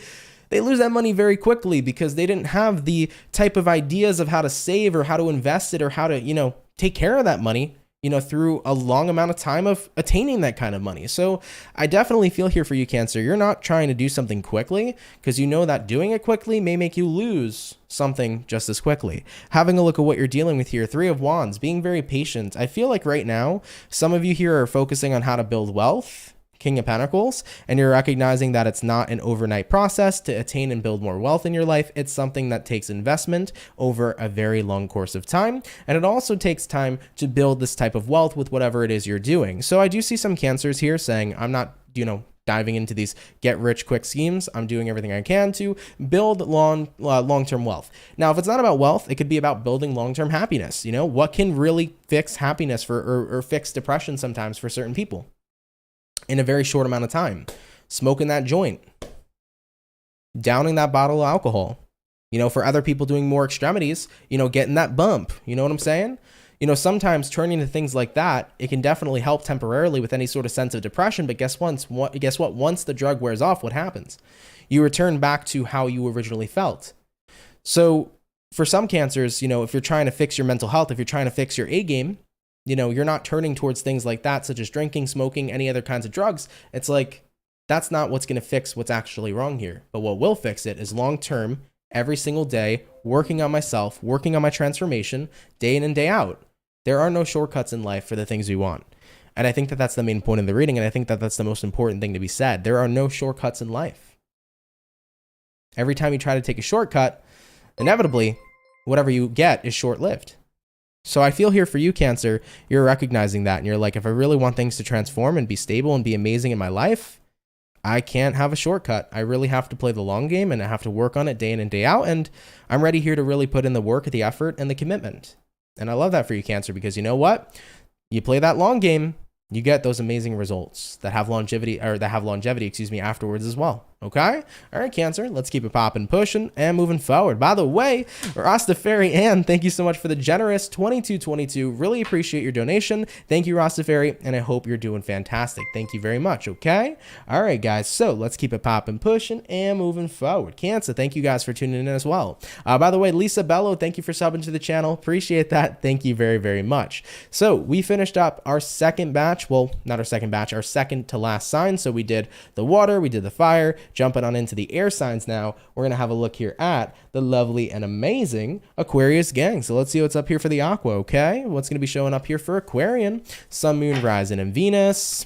they lose that money very quickly because they didn't have the type of ideas of how to save or how to invest it or how to, you know, take care of that money, you know, through a long amount of time of attaining that kind of money. So I definitely feel here for you, Cancer. You're not trying to do something quickly because you know that doing it quickly may make you lose something just as quickly. Having a look at what you're dealing with here, Three of Wands, being very patient. I feel like right now, some of you here are focusing on how to build wealth, King of Pentacles, and you're recognizing that it's not an overnight process to attain and build more wealth in your life. It's something that takes investment over a very long course of time, and it also takes time to build this type of wealth with whatever it is you're doing. So I do see some Cancers here saying, I'm not, you know, diving into these get rich quick schemes. I'm doing everything I can to build long-term wealth. Now, if it's not about wealth, it could be about building long-term happiness. You know, what can really fix happiness or fix depression sometimes for certain people in a very short amount of time? Smoking that joint, downing that bottle of alcohol, you know, for other people doing more extremities, you know, getting that bump, you know what I'm saying? You know, sometimes turning to things like that, it can definitely help temporarily with any sort of sense of depression. But guess what? Once the drug wears off, what happens? You return back to how you originally felt. So for some Cancers, you know, if you're trying to fix your mental health, if you're trying to fix your A game, you know, you're not turning towards things like that, such as drinking, smoking, any other kinds of drugs. It's like, that's not what's going to fix what's actually wrong here. But what will fix it is long-term, every single day, working on myself, working on my transformation, day in and day out. There are no shortcuts in life for the things we want. And I think that that's the main point of the reading. And I think that that's the most important thing to be said. There are no shortcuts in life. Every time you try to take a shortcut, inevitably, whatever you get is short-lived. So I feel here for you, Cancer, you're recognizing that. And you're like, if I really want things to transform and be stable and be amazing in my life, I can't have a shortcut. I really have to play the long game and I have to work on it day in and day out. And I'm ready here to really put in the work, the effort, and the commitment. And I love that for you, Cancer, because you know what? You play that long game, you get those amazing results that have longevity, afterwards as well. Okay? All right, Cancer, let's keep it popping, pushing, and moving forward. By the way, Rastafari Ann, thank you so much for the generous 2222. Really appreciate your donation. Thank you, Rastafari, and I hope you're doing fantastic. Thank you very much, okay? All right, guys, so let's keep it popping, pushing, and moving forward. Cancer, thank you guys for tuning in as well. By the way, Lisa Bello, thank you for subbing to the channel. Appreciate that. Thank you very, very much. So we finished up our second batch. Well, not our second batch, our second to last sign. So we did the water, we did the fire. Jumping on into the air signs now, we're going to have a look here at the lovely and amazing Aquarius gang. So let's see what's up here for the Aqua, okay? What's going to be showing up here for Aquarian? Sun, Moon, Rising, and Venus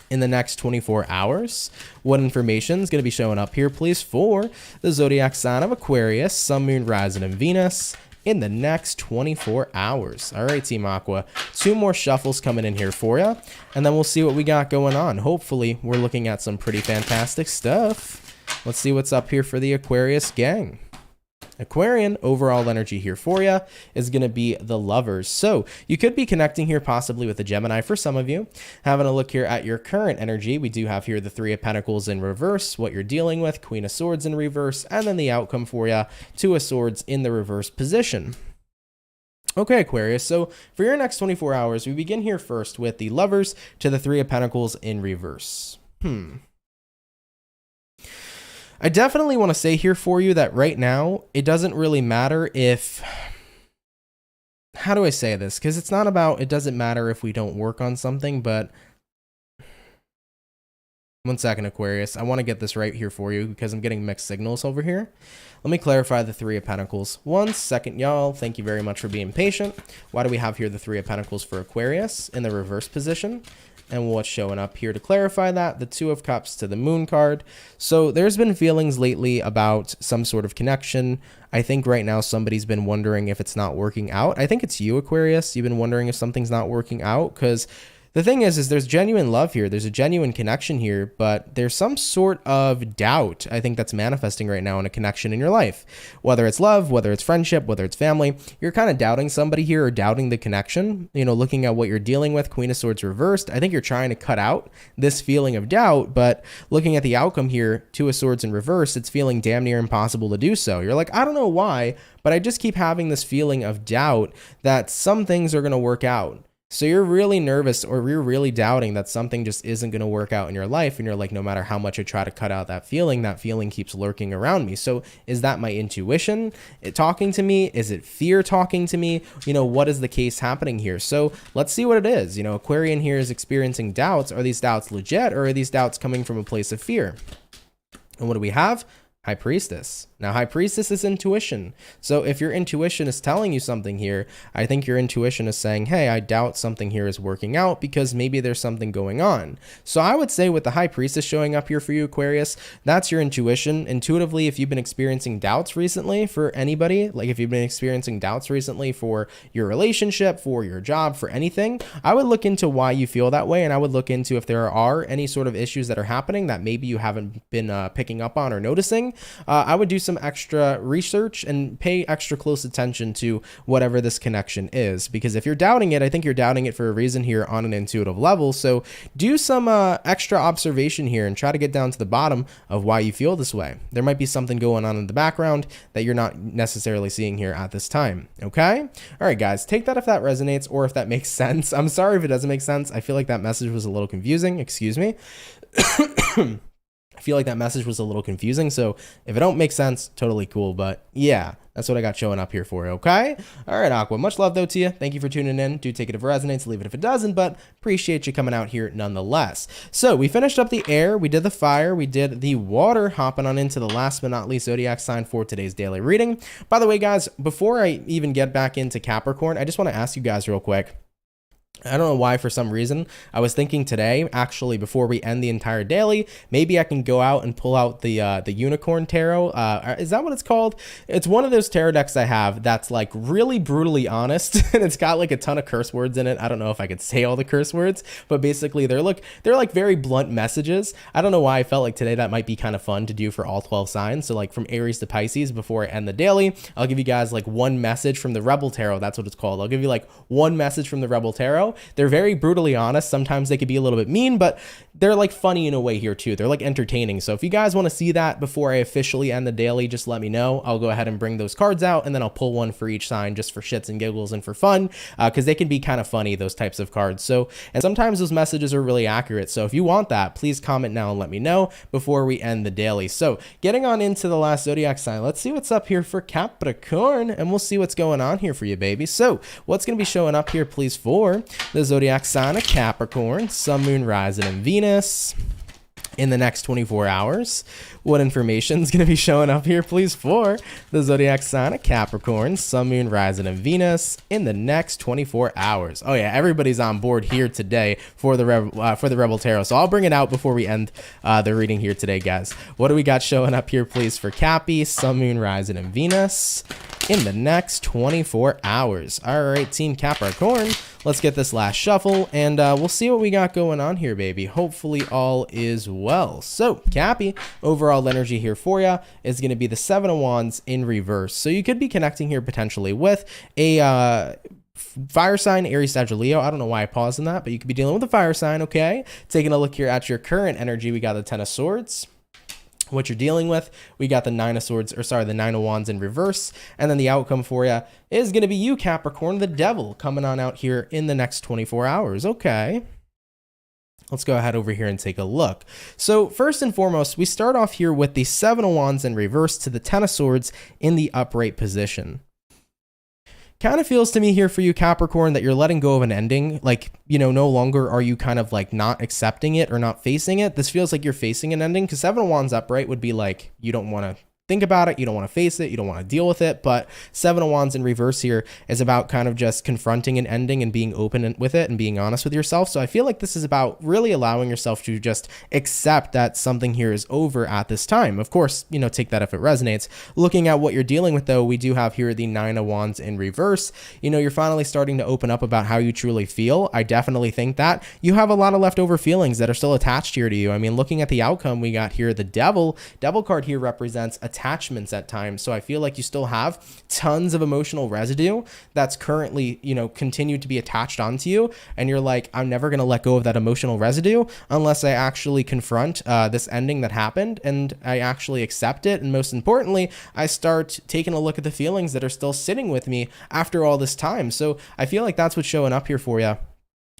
in the next 24 hours. What information is going to be showing up here, please, for the zodiac sign of Aquarius, Sun, Moon, Rising, and Venus in the next 24 hours. All right, Team Aqua, 2 more shuffles coming in here for you, and then we'll see what we got going on. Hopefully, we're looking at some pretty fantastic stuff. Let's see what's up here for the Aquarius gang. Aquarian, overall energy here for you is going to be the Lovers. So you could be connecting here possibly with a Gemini for some of you. Having a look here at your current energy, we do have here the 3 of Pentacles in reverse, what you're dealing with, Queen of Swords in reverse, and then the outcome for you, 2 of Swords in the reverse position. Okay, Aquarius, so for your next 24 hours, we begin here first with the Lovers to the 3 of Pentacles in reverse. I definitely want to say here for you that right now, it doesn't really matter if, how do I say this? Because it's not about, it doesn't matter if we don't work on something, but one second, Aquarius. I want to get this right here for you because I'm getting mixed signals over here. Let me clarify the 3 of Pentacles. 1 second, y'all. Thank you very much for being patient. Why do we have here the 3 of Pentacles for Aquarius in the reverse position? And what's showing up here to clarify that, the 2 of Cups to the Moon card. So there's been feelings lately about some sort of connection. I think right now somebody's been wondering if it's not working out. I think it's you, Aquarius. You've been wondering if something's not working out because the thing is there's genuine love here. There's a genuine connection here, but there's some sort of doubt, I think, that's manifesting right now in a connection in your life. Whether it's love, whether it's friendship, whether it's family, you're kind of doubting somebody here or doubting the connection. You know, looking at what you're dealing with, Queen of Swords reversed, I think you're trying to cut out this feeling of doubt, but looking at the outcome here, 2 of Swords in reverse, it's feeling damn near impossible to do so. You're like, I don't know why, but I just keep having this feeling of doubt that some things are going to work out. So you're really nervous or you're really doubting that something just isn't going to work out in your life. And you're like, no matter how much I try to cut out that feeling keeps lurking around me. So is that my intuition talking to me? Is it fear talking to me? You know, what is the case happening here? So let's see what it is. You know, Aquarian here is experiencing doubts. Are these doubts legit or are these doubts coming from a place of fear? And what do we have? High Priestess. Now, High Priestess is intuition. So if your intuition is telling you something here, I think your intuition is saying, hey, I doubt something here is working out because maybe there's something going on. So I would say with the High Priestess showing up here for you, Aquarius, that's your intuition. Intuitively, if you've been experiencing doubts recently for anybody, like if you've been experiencing doubts recently for your relationship, for your job, for anything, I would look into why you feel that way. And I would look into if there are any sort of issues that are happening that maybe you haven't been picking up on or noticing. I would do some extra research and pay extra close attention to whatever this connection is, because if you're doubting it, I think you're doubting it for a reason here on an intuitive level. So do some extra observation here and try to get down to the bottom of why you feel this way. There might be something going on in the background that you're not necessarily seeing here at this time. Okay. All right, guys, take that if that resonates or if that makes sense. I'm sorry if it doesn't make sense. I feel like that message was a little confusing. Excuse me. I feel like that message was a little confusing, so if it don't make sense, totally cool, but yeah, that's what I got showing up here for you, okay? All right, Aqua, much love, though, to you. Thank you for tuning in. Do take it if it resonates, leave it if it doesn't, but appreciate you coming out here nonetheless. So we finished up the air, we did the fire, we did the water, hopping on into the last but not least zodiac sign for today's daily reading. By the way, guys, before I even get back into Capricorn, I just want to ask you guys real quick. I don't know why, for some reason, I was thinking today, actually, before we end the entire daily, maybe I can go out and pull out the Unicorn Tarot. Is that what it's called? It's one of those tarot decks I have that's like really brutally honest, and it's got like a ton of curse words in it. I don't know if I could say all the curse words, but basically they're like very blunt messages. I don't know why I felt like today that might be kind of fun to do for all 12 signs. So like from Aries to Pisces, before I end the daily, I'll give you guys like one message from the Rebel Tarot. That's what it's called. I'll give you like one message from the Rebel Tarot. They're very brutally honest. Sometimes they could be a little bit mean, but they're like funny in a way here too. They're like entertaining. So if you guys want to see that before I officially end the daily, just let me know. I'll go ahead and bring those cards out, and then I'll pull one for each sign just for shits and giggles and for fun, because they can be kind of funny, those types of cards. So, and sometimes those messages are really accurate. So if you want that, please comment now and let me know before we end the daily. So getting on into the last zodiac sign, let's see what's up here for Capricorn, and we'll see what's going on here for you, baby. So what's going to be showing up here, please, for the zodiac sign of Capricorn, Sun, Moon, Rising, and Venus in the next 24 hours? what information is going to be showing up here, please, for the zodiac sign of Capricorn, Sun, Moon, Rising, and Venus in the next 24 hours. Oh yeah, everybody's on board here today for the Rebel Tarot. So I'll bring it out before we end the reading here today, guys. What do we got showing up here, please, for Cappy, Sun, Moon, Rising, and Venus in the next 24 hours? All right, Team Capricorn, let's get this last shuffle, and we'll see what we got going on here, baby. Hopefully all is well. So Cappy, overall energy here for you is going to be the Seven of Wands in reverse. So you could be connecting here potentially with a fire sign, Aries, Sagittarius, Leo. I don't know why I paused on that, but you could be dealing with a fire sign, okay? Taking a look here at your current energy, we got the Ten of Swords. What you're dealing with, we got the Nine of Wands in reverse, and then the outcome for you is going to be you, Capricorn, the Devil, coming on out here in the next 24 hours. Okay, let's go ahead over here and take a look. So first and foremost, we start off here with the Seven of Wands in reverse to the Ten of Swords in the upright position. Kind of feels to me here for you, Capricorn, that you're letting go of an ending. Like, you know, no longer are you kind of like not accepting it or not facing it. This feels like you're facing an ending, because Seven of Wands upright would be like, you don't want to think about it, you don't want to face it, you don't want to deal with it. But Seven of Wands in reverse here is about kind of just confronting an ending and being open with it and being honest with yourself. So I feel like this is about really allowing yourself to just accept that something here is over at this time. Of course, you know, take that if it resonates. Looking at what you're dealing with, though, we do have here the Nine of Wands in reverse. You know, you're finally starting to open up about how you truly feel. I definitely think that you have a lot of leftover feelings that are still attached here to you. I mean, looking at the outcome, we got here the Devil. Devil card here represents attachments at times. So I feel like you still have tons of emotional residue that's currently, you know, continued to be attached onto you. And you're like, I'm never going to let go of that emotional residue unless I actually confront this ending that happened and I actually accept it. And most importantly, I start taking a look at the feelings that are still sitting with me after all this time. So I feel like that's what's showing up here for you.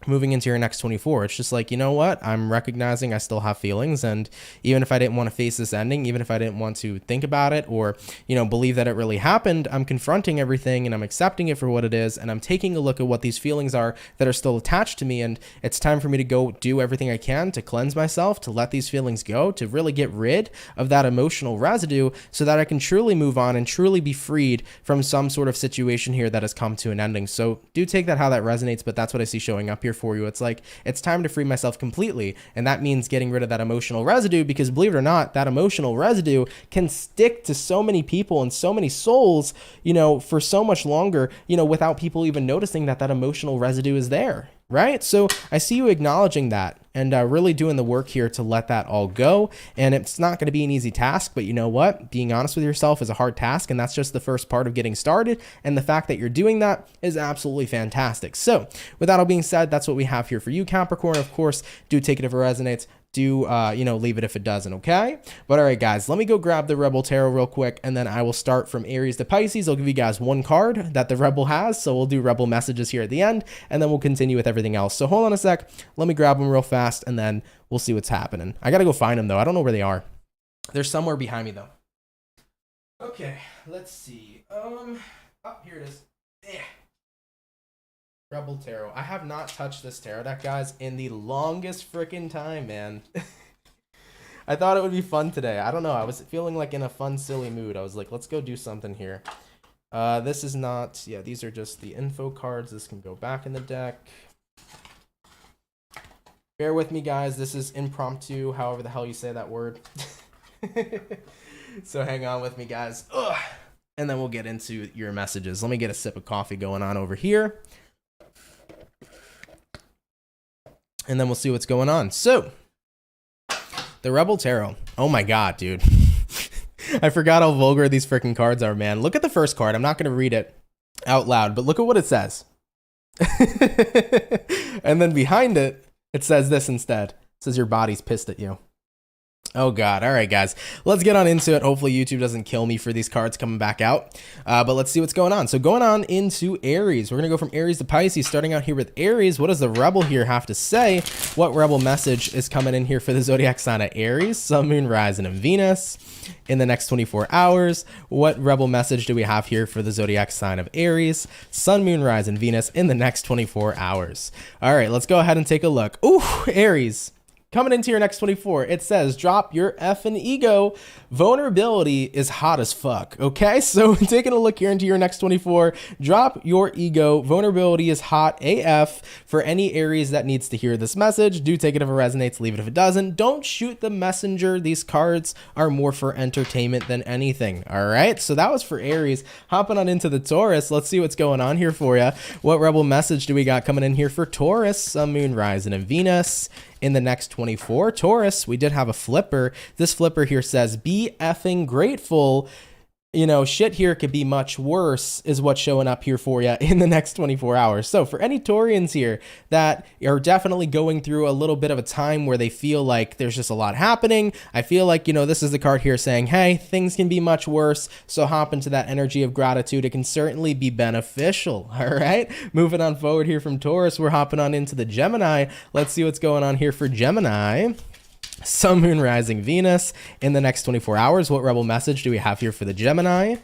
Moving into your next 24, it's just like, you know what, I'm recognizing I still have feelings, and even if I didn't want to face this ending, even if I didn't want to think about it or, you know, believe that it really happened, I'm confronting everything and I'm accepting it for what it is, and I'm taking a look at what these feelings are that are still attached to me, and it's time for me to go do everything I can to cleanse myself, to let these feelings go, to really get rid of that emotional residue so that I can truly move on and truly be freed from some sort of situation here that has come to an ending. So do take that how that resonates, but that's what I see showing up here for you. It's like, it's time to free myself completely, and that means getting rid of that emotional residue, because believe it or not, that emotional residue can stick to so many people and so many souls, you know, for so much longer, you know, without people even noticing that that emotional residue is there. Right? So I see you acknowledging that and really doing the work here to let that all go. And it's not going to be an easy task, but you know what? Being honest with yourself is a hard task, and that's just the first part of getting started. And the fact that you're doing that is absolutely fantastic. So with that all being said, that's what we have here for you, Capricorn. Of course, do take it if it resonates. Do, you know, leave it if it doesn't, okay? But all right, guys, let me go grab the Rebel Tarot real quick, and then I will start from Aries to Pisces. I'll give you guys one card that the Rebel has, so we'll do Rebel messages here at the end, and then we'll continue with everything else. So hold on a sec. Let me grab them real fast, and then we'll see what's happening. I got to go find them, though. I don't know where they are. They're somewhere behind me, though. Okay, let's see. Oh, here it is. Yeah. Rebel Tarot. I have not touched this tarot deck, guys, in the longest freaking time, man. I thought it would be fun today. I don't know. I was feeling like in a fun, silly mood. I was like, let's go do something here. This is not... Yeah, these are just the info cards. This can go back in the deck. Bear with me, guys. This is impromptu, however the hell you say that word. So hang on with me, guys. Ugh. And then we'll get into your messages. Let me get a sip of coffee going on over here. And then we'll see what's going on. So, the Rebel Tarot. Oh my god, dude. I forgot how vulgar these freaking cards are, man. Look at the first card. I'm not going to read it out loud, but look at what it says. And then behind it, it says this instead. It says your body's pissed at you. Oh god. All right, guys, let's get on into it. Hopefully YouTube doesn't kill me for these cards coming back out, but let's see what's going on. So going on into Aries, we're gonna go from Aries to Pisces. Starting out here with Aries, what does the Rebel here have to say? What Rebel message is coming in here for the zodiac sign of Aries, Sun, Moon, Rising, and Venus in the next 24 hours? What Rebel message do we have here for the zodiac sign of Aries, Sun, Moon, Rising, Venus in the next 24 hours? All right, let's go ahead and take a look. Ooh, Aries. Coming into your next 24, it says, drop your effing ego. Vulnerability is hot as fuck, okay? So taking a look here into your next 24, drop your ego. Vulnerability is hot AF. For any Aries that needs to hear this message, do take it if it resonates, leave it if it doesn't. Don't shoot the messenger. These cards are more for entertainment than anything, all right? So that was for Aries. Hopping on into the Taurus, let's see what's going on here for you. What rebel message do we got coming in here for Taurus? Sun, Moon, Rising, and Venus. In the next 24, Taurus, we did have a flipper. This flipper here says, be effing grateful. You know, shit here could be much worse is what's showing up here for you in the next 24 hours. So for any Taurians here that are definitely going through a little bit of a time where they feel like there's just a lot happening, I feel like, you know, this is the card here saying, hey, things can be much worse. So hop into that energy of gratitude. It can certainly be beneficial. All right. Moving on forward here from Taurus, we're hopping on into the Gemini. Let's see what's going on here for Gemini. Sun, Moon, Rising, Venus. In the next 24 hours, what rebel message do we have here for the Gemini?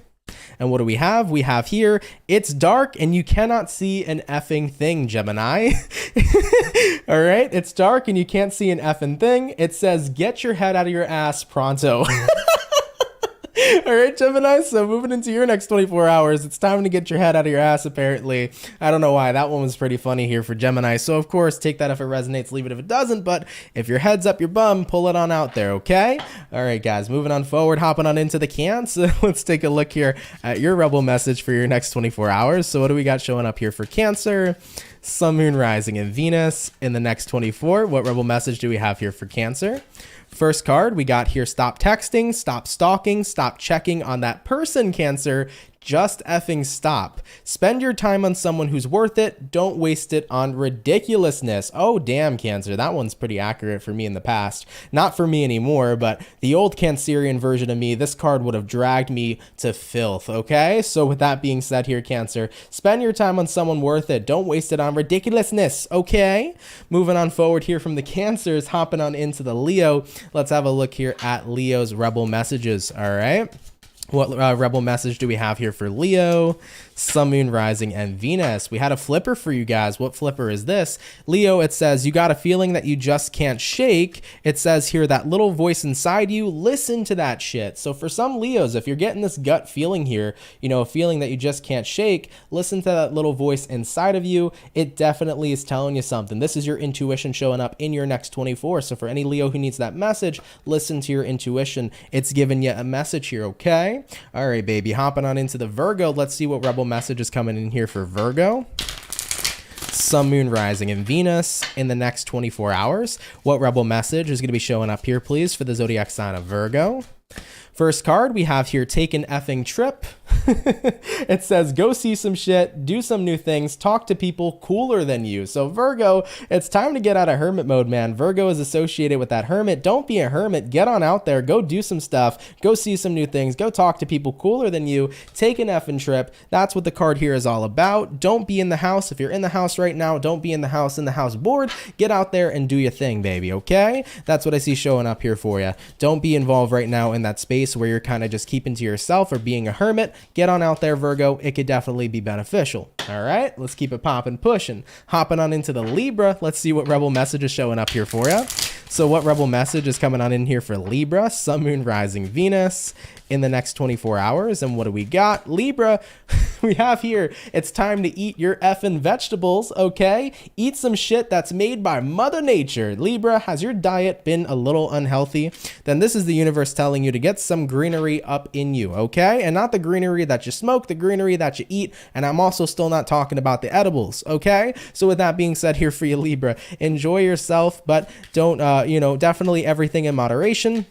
And what do we have? We have here, it's dark and you cannot see an effing thing, Gemini. All right, it's dark and you can't see an effing thing. It says, get your head out of your ass pronto. All right, Gemini, so moving into your next 24 hours, it's time to get your head out of your ass, apparently. I don't know why. That one was pretty funny here for Gemini. So, of course, take that if it resonates, leave it if it doesn't. But if your head's up your bum, pull it on out there, okay? All right, guys, moving on forward, hopping on into the Cancer. Let's take a look here at your rebel message for your next 24 hours. So what do we got showing up here for Cancer? Sun, Moon, Rising, and Venus. In the next 24, what rebel message do we have here for Cancer? First card, we got here, stop texting, stop stalking, stop checking on that person, Cancer. Just effing stop. Spend your time on someone who's worth it. Don't waste it on ridiculousness. Oh, damn, Cancer. That one's pretty accurate for me in the past. Not for me anymore, but the old Cancerian version of me, this card would have dragged me to filth, okay? So with that being said here, Cancer, spend your time on someone worth it. Don't waste it on ridiculousness, okay? Moving on forward here from the Cancers, hopping on into the Leo. Let's have a look here at Leo's rebel messages, all right? What rebel message do we have here for Leo? Sun, Moon, Rising, and Venus. We had a flipper for you guys. What flipper is this? Leo, it says, you got a feeling that you just can't shake. It says here, that little voice inside you, listen to that shit. So for some Leos, if you're getting this gut feeling here, you know, a feeling that you just can't shake, listen to that little voice inside of you. It definitely is telling you something. This is your intuition showing up in your next 24. So for any Leo who needs that message, listen to your intuition. It's giving you a message here, okay? All right, baby, hopping on into the Virgo. Let's see what rebel message is coming in here for Virgo. Sun, Moon, Rising, and Venus. In the next 24 hours, what rebel message is going to be showing up here, please, for the zodiac sign of Virgo? First card, we have here, take an effing trip. It says, go see some shit, do some new things, talk to people cooler than you. So Virgo, it's time to get out of hermit mode, man. Virgo is associated with that hermit. Don't be a hermit. Get on out there. Go do some stuff. Go see some new things. Go talk to people cooler than you. Take an effing trip. That's what the card here is all about. Don't be in the house. If you're in the house right now, don't be in the house bored. Get out there and do your thing, baby, okay? That's what I see showing up here for you. Don't be involved right now in that space where you're kind of just keeping to yourself or being a hermit. Get on out there, Virgo. It could definitely be beneficial. All right, let's keep it popping, pushing. Hopping on into the Libra. Let's see what rebel message is showing up here for you. So what rebel message is coming on in here for Libra? Sun, Moon, Rising, Venus. In the next 24 hours. And what do we got? Libra, we have here, it's time to eat your effing vegetables, okay? Eat some shit that's made by Mother Nature. Libra, has your diet been a little unhealthy? Then this is the universe telling you to get some greenery up in you, okay? And not the greenery that you smoke, the greenery that you eat. And I'm also still not talking about the edibles, okay? So with that being said here for you, Libra, enjoy yourself, but don't, definitely everything in moderation.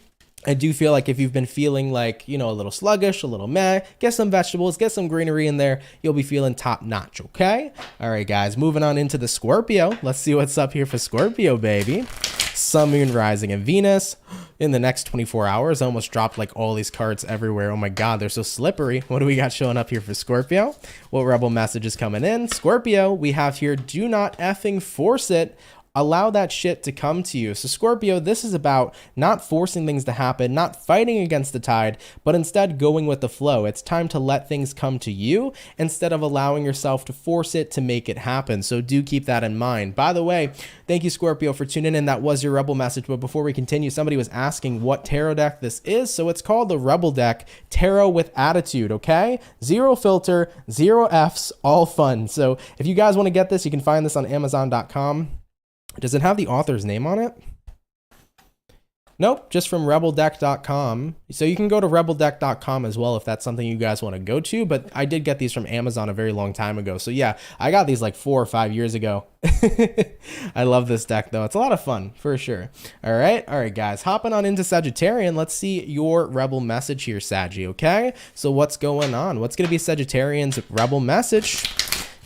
I do feel like if you've been feeling like, a little sluggish, a little meh, get some vegetables, get some greenery in there. You'll be feeling top notch, okay? All right, guys, moving on into the Scorpio. Let's see what's up here for Scorpio, baby. Sun, Moon, Rising, and Venus. In the next 24 hours, I almost dropped like all these cards everywhere. Oh my God, they're so slippery. What do we got showing up here for Scorpio? What rebel message is coming in? Scorpio, we have here, do not effing force it. allow that shit to come to you. So Scorpio, this is about not forcing things to happen, not fighting against the tide, but instead going with the flow. It's time to let things come to you instead of allowing yourself to force it to make it happen. So do keep that in mind. By the way, thank you, Scorpio, for tuning in. That was your Rebel message. But before we continue, somebody was asking what tarot deck this is. So it's called the Rebel deck, Tarot with Attitude, okay? Zero filter, zero Fs, all fun. So if you guys want to get this, you can find this on Amazon.com. Does it have the author's name on it? Nope, just from rebeldeck.com. So you can go to rebeldeck.com as well if that's something you guys want to go to. But I did get these from Amazon a very long time ago. So yeah, I got these like 4 or 5 years ago. I love this deck though. It's a lot of fun for sure. All right, guys, hopping on into Sagittarian. Let's see your Rebel message here, Saggy, okay? So what's going on? What's going to be Sagittarian's Rebel message?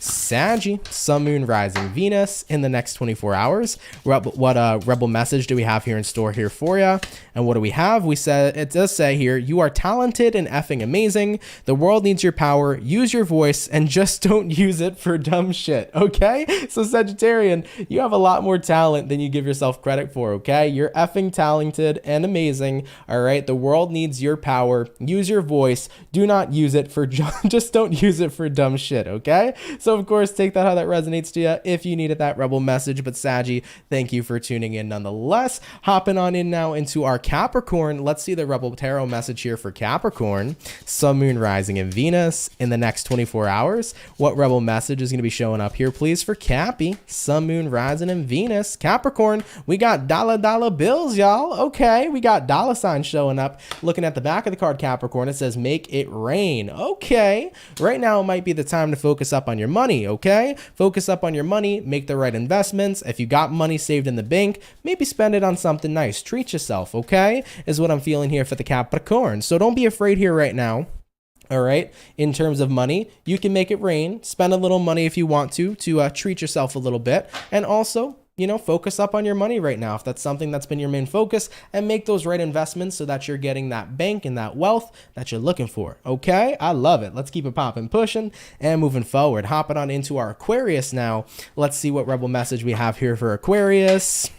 Saggy, Sun, Moon, Rising, Venus in the next 24 hours. What Rebel message do we have here in store here for you? And what do we have? We said, it does say here, you are talented and effing amazing. The world needs your power. Use your voice and just don't use it for dumb shit, okay? So Sagittarian, you have a lot more talent than you give yourself credit for, okay? You're effing talented and amazing, all right? The world needs your power. Use your voice. Do not use it for, just don't use it for dumb shit, okay? So of course, take that how that resonates to you if you needed that Rebel message. But Saggy, thank you for tuning in nonetheless. Hopping on in now into our Capricorn. Let's see the Rebel Tarot message here for Capricorn. Sun, Moon, Rising, and Venus in the next 24 hours. What Rebel message is going to be showing up here, please, for Cappy? Sun, Moon, Rising, and Venus. Capricorn, we got dollar bills, y'all. Okay, we got dollar signs showing up. Looking at the back of the card, Capricorn, it says, make it rain. Okay, right now it might be the time to focus up on your money, okay? Focus up on your money, make the right investments. If you got money saved in the bank, maybe spend it on something nice. Treat yourself, okay? Is what I'm feeling here for the Capricorn. So don't be afraid here right now. All right. In terms of money, you can make it rain. Spend a little money if you want to treat yourself a little bit. And also, you know, focus up on your money right now if that's something that's been your main focus, and make those right investments so that you're getting that bank and that wealth that you're looking for. Okay, I love it. Let's keep it popping, pushing, and moving forward. Hopping on into our Aquarius now. Let's see what Rebel message we have here for Aquarius.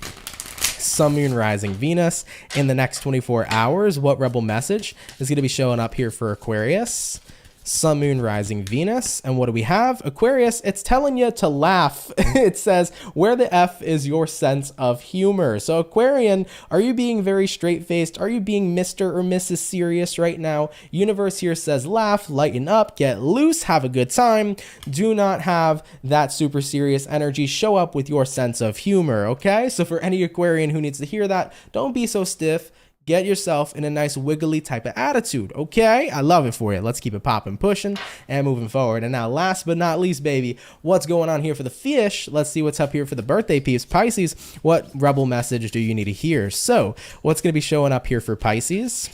Sun, Moon, Rising, Venus in the next 24 hours. What Rebel message is going to be showing up here for Aquarius? Sun, Moon, Rising, Venus. And what do we have? Aquarius, it's telling you to laugh. It says, where the F is your sense of humor. So Aquarian, are you being very straight-faced? Are you being Mr. or Mrs. Serious right now? Universe here says laugh, lighten up, get loose, have a good time. Do not have that super serious energy. Show up with your sense of humor, okay? So for any Aquarian who needs to hear that, don't be so stiff. Get yourself in a nice wiggly type of attitude, okay? I love it for you. Let's keep it popping, pushing, and moving forward. And now last but not least, baby, what's going on here for the fish? Let's see what's up here for the birthday peeps. Pisces, what Rebel message do you need to hear? So what's going to be showing up here for Pisces?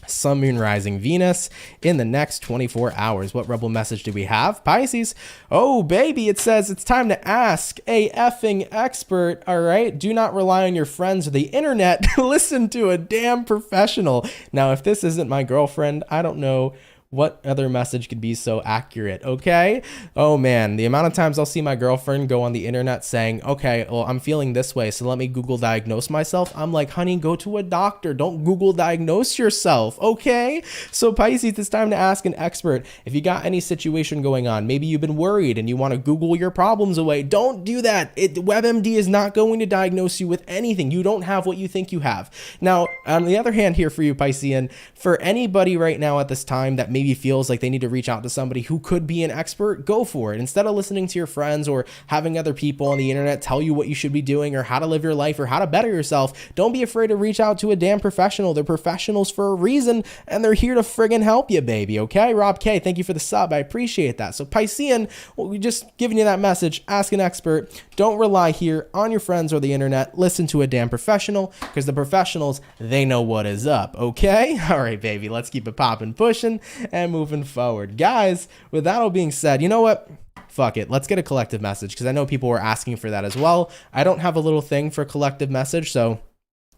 Sun, Moon, Rising, Venus in the next 24 hours. What Rebel message do we have? Pisces, oh baby, it says it's time to ask a effing expert, all right? Do not rely on your friends or the internet. Listen to a damn professional. Now, if this isn't my girlfriend, I don't know what other message could be so accurate, okay? Oh man, the amount of times I'll see my girlfriend go on the internet saying, okay, well, I'm feeling this way, so let me Google diagnose myself. I'm like, honey, go to a doctor. Don't Google diagnose yourself, okay? So Pisces, it's time to ask an expert. If you got any situation going on, maybe you've been worried and you want to Google your problems away, don't do that. WebMD is not going to diagnose you with anything. You don't have what you think you have. Now, on the other hand here for you, Piscean, for anybody right now at this time that maybe feels like they need to reach out to somebody who could be an expert, go for it. Instead of listening to your friends or having other people on the internet tell you what you should be doing or how to live your life or how to better yourself, don't be afraid to reach out to a damn professional. They're professionals for a reason, and they're here to friggin' help you, baby, okay? Rob K, thank you for the sub. I appreciate that. So Piscean, well, we just giving you that message. Ask an expert. Don't rely here on your friends or the internet. Listen to a damn professional, because the professionals, they know what is up, okay? All right, baby, let's keep it popping, pushing, and moving forward. Guys, with that all being said, you know what? Fuck it. Let's get a collective message, because I know people were asking for that as well. I don't have a little thing for collective message, so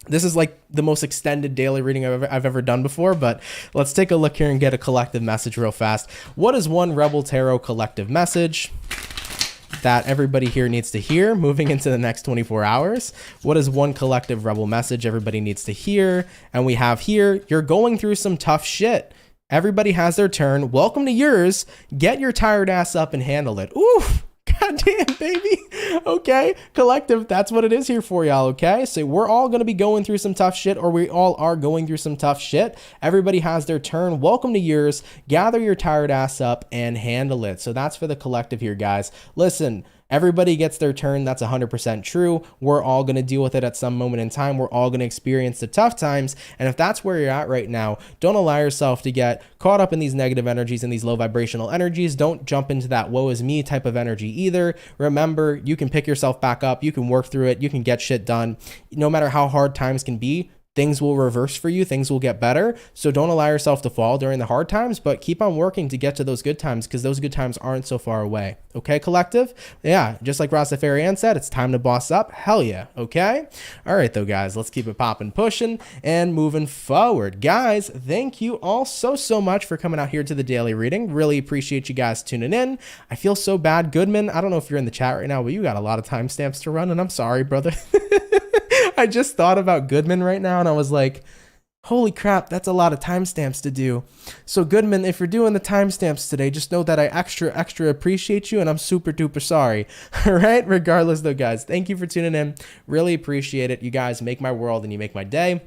this is like the most extended daily reading I've ever done before, but let's take a look here and get a collective message real fast. What is one Rebel Tarot collective message? that everybody here needs to hear moving into the next 24 hours? What is one collective rebel message everybody needs to hear? And we have here, you're going through some tough shit. Everybody has their turn. Welcome to yours. Get your tired ass up and handle it. Ooh, goddamn, baby. Okay, collective, that's what it is here for y'all, okay? So we're all going to be going through some tough shit, or we all are going through some tough shit. Everybody has their turn. Welcome to yours. Gather your tired ass up and handle it. So that's for the collective here, guys. Listen, everybody gets their turn. That's 100% true. We're all going to deal with it at some moment in time. We're all going to experience the tough times. And if that's where you're at right now, don't allow yourself to get caught up in these negative energies and these low vibrational energies. Don't jump into that woe is me type of energy either. Remember, you can pick yourself back up. You can work through it. You can get shit done. No matter how hard times can be, things will reverse for you. Things will get better. So don't allow yourself to fall during the hard times, but keep on working to get to those good times, because those good times aren't so far away. Okay, collective? Yeah, just like Rastafarian said, it's time to boss up. Hell yeah. Okay? All right, though, guys, let's keep it popping, pushing, and moving forward. Guys, thank you all so much for coming out here to the daily reading. Really appreciate you guys tuning in. I feel so bad. Goodman, I don't know if you're in the chat right now, but you got a lot of timestamps to run, and I'm sorry, brother. I just thought about Goodman right now, and I was like, holy crap, that's a lot of timestamps to do. So Goodman, if you're doing the timestamps today, just know that I extra appreciate you, and I'm super duper sorry. All right, regardless though, guys, thank you for tuning in. Really appreciate it. You guys make my world and you make my day.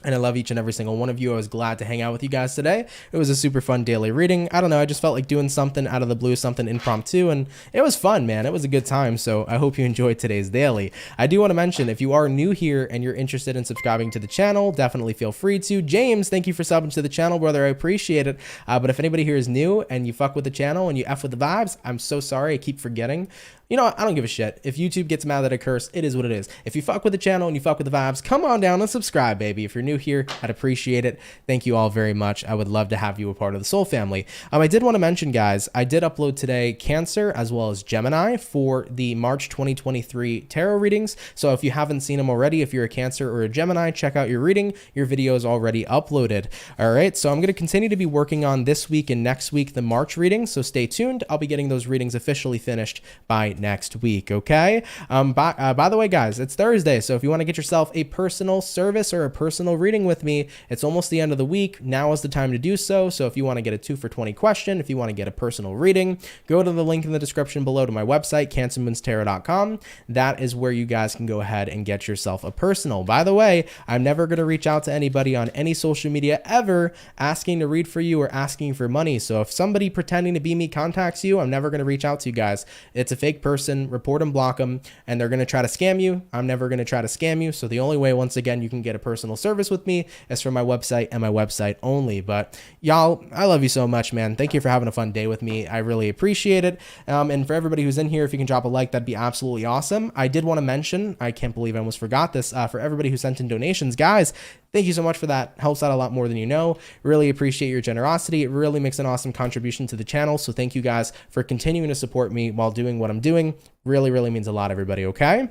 And I love each and every single one of you. I was glad to hang out with you guys today. It was a super fun daily reading. I don't know, I just felt like doing something out of the blue, something impromptu, and it was fun, man. It was a good time, so I hope you enjoyed today's daily. I do want to mention, if you are new here and you're interested in subscribing to the channel, definitely feel free to. James, thank you for subbing to the channel, brother. I appreciate it. But if anybody here is new and you fuck with the channel and you F with the vibes, I'm so sorry. I keep forgetting. You know what? I don't give a shit. If YouTube gets mad that I curse, it is what it is. If you fuck with the channel and you fuck with the vibes, come on down and subscribe, baby. If you're new here, I'd appreciate it. Thank you all very much. I would love to have you a part of the Soul family. I did want to mention, guys, I did upload today Cancer as well as Gemini for the March 2023 tarot readings. So if you haven't seen them already, if you're a Cancer or a Gemini, check out your reading. Your video is already uploaded. All right, so I'm going to continue to be working on this week and next week the March readings, so stay tuned. I'll be getting those readings officially finished by next week, okay? By the way, guys, it's Thursday, so if you want to get yourself a personal service or a personal reading with me, it's almost the end of the week. Now is the time to do so. So if you want to get a 2 for 20 question, if you want to get a personal reading, go to the link in the description below to my website, CancerMoonsTarot.com. That is where you guys can go ahead and get yourself a personal. By the way, I'm never going to reach out to anybody on any social media ever asking to read for you or asking for money. So if somebody pretending to be me contacts you, I'm never going to reach out to you guys. It's a fake person. Report them, block them, and they're going to try to scam you. I'm never going to try to scam you. So the only way, once again, you can get a personal service with me is from my website and my website only. But y'all, I love you so much, man. Thank you for having a fun day with me. I really appreciate it. And for everybody who's in here, if you can drop a like, that'd be absolutely awesome. I did want to mention, I can't believe I almost forgot this, for everybody who sent in donations, guys, thank you so much for that. Helps out a lot more than you know. Really appreciate your generosity. It really makes an awesome contribution to the channel. So thank you guys for continuing to support me while doing what I'm doing. Really means a lot, everybody, okay?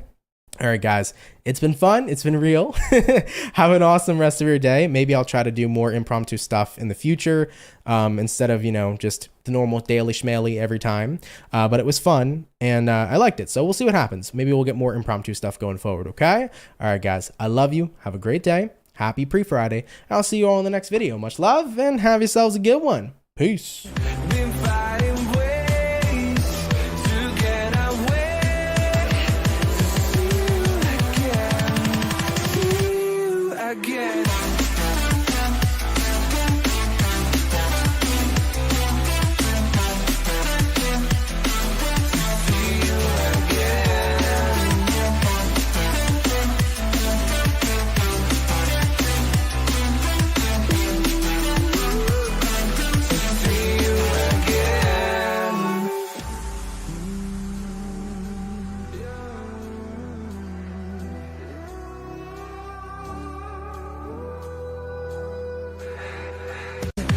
All right, guys, it's been fun. It's been real. Have an awesome rest of your day. Maybe I'll try to do more impromptu stuff in the future instead of, just the normal daily schmally every time. But it was fun and I liked it. So we'll see what happens. Maybe we'll get more impromptu stuff going forward, okay? All right, guys, I love you. Have a great day. Happy pre-Friday. I'll see you all in the next video. Much love and have yourselves a good one. Peace.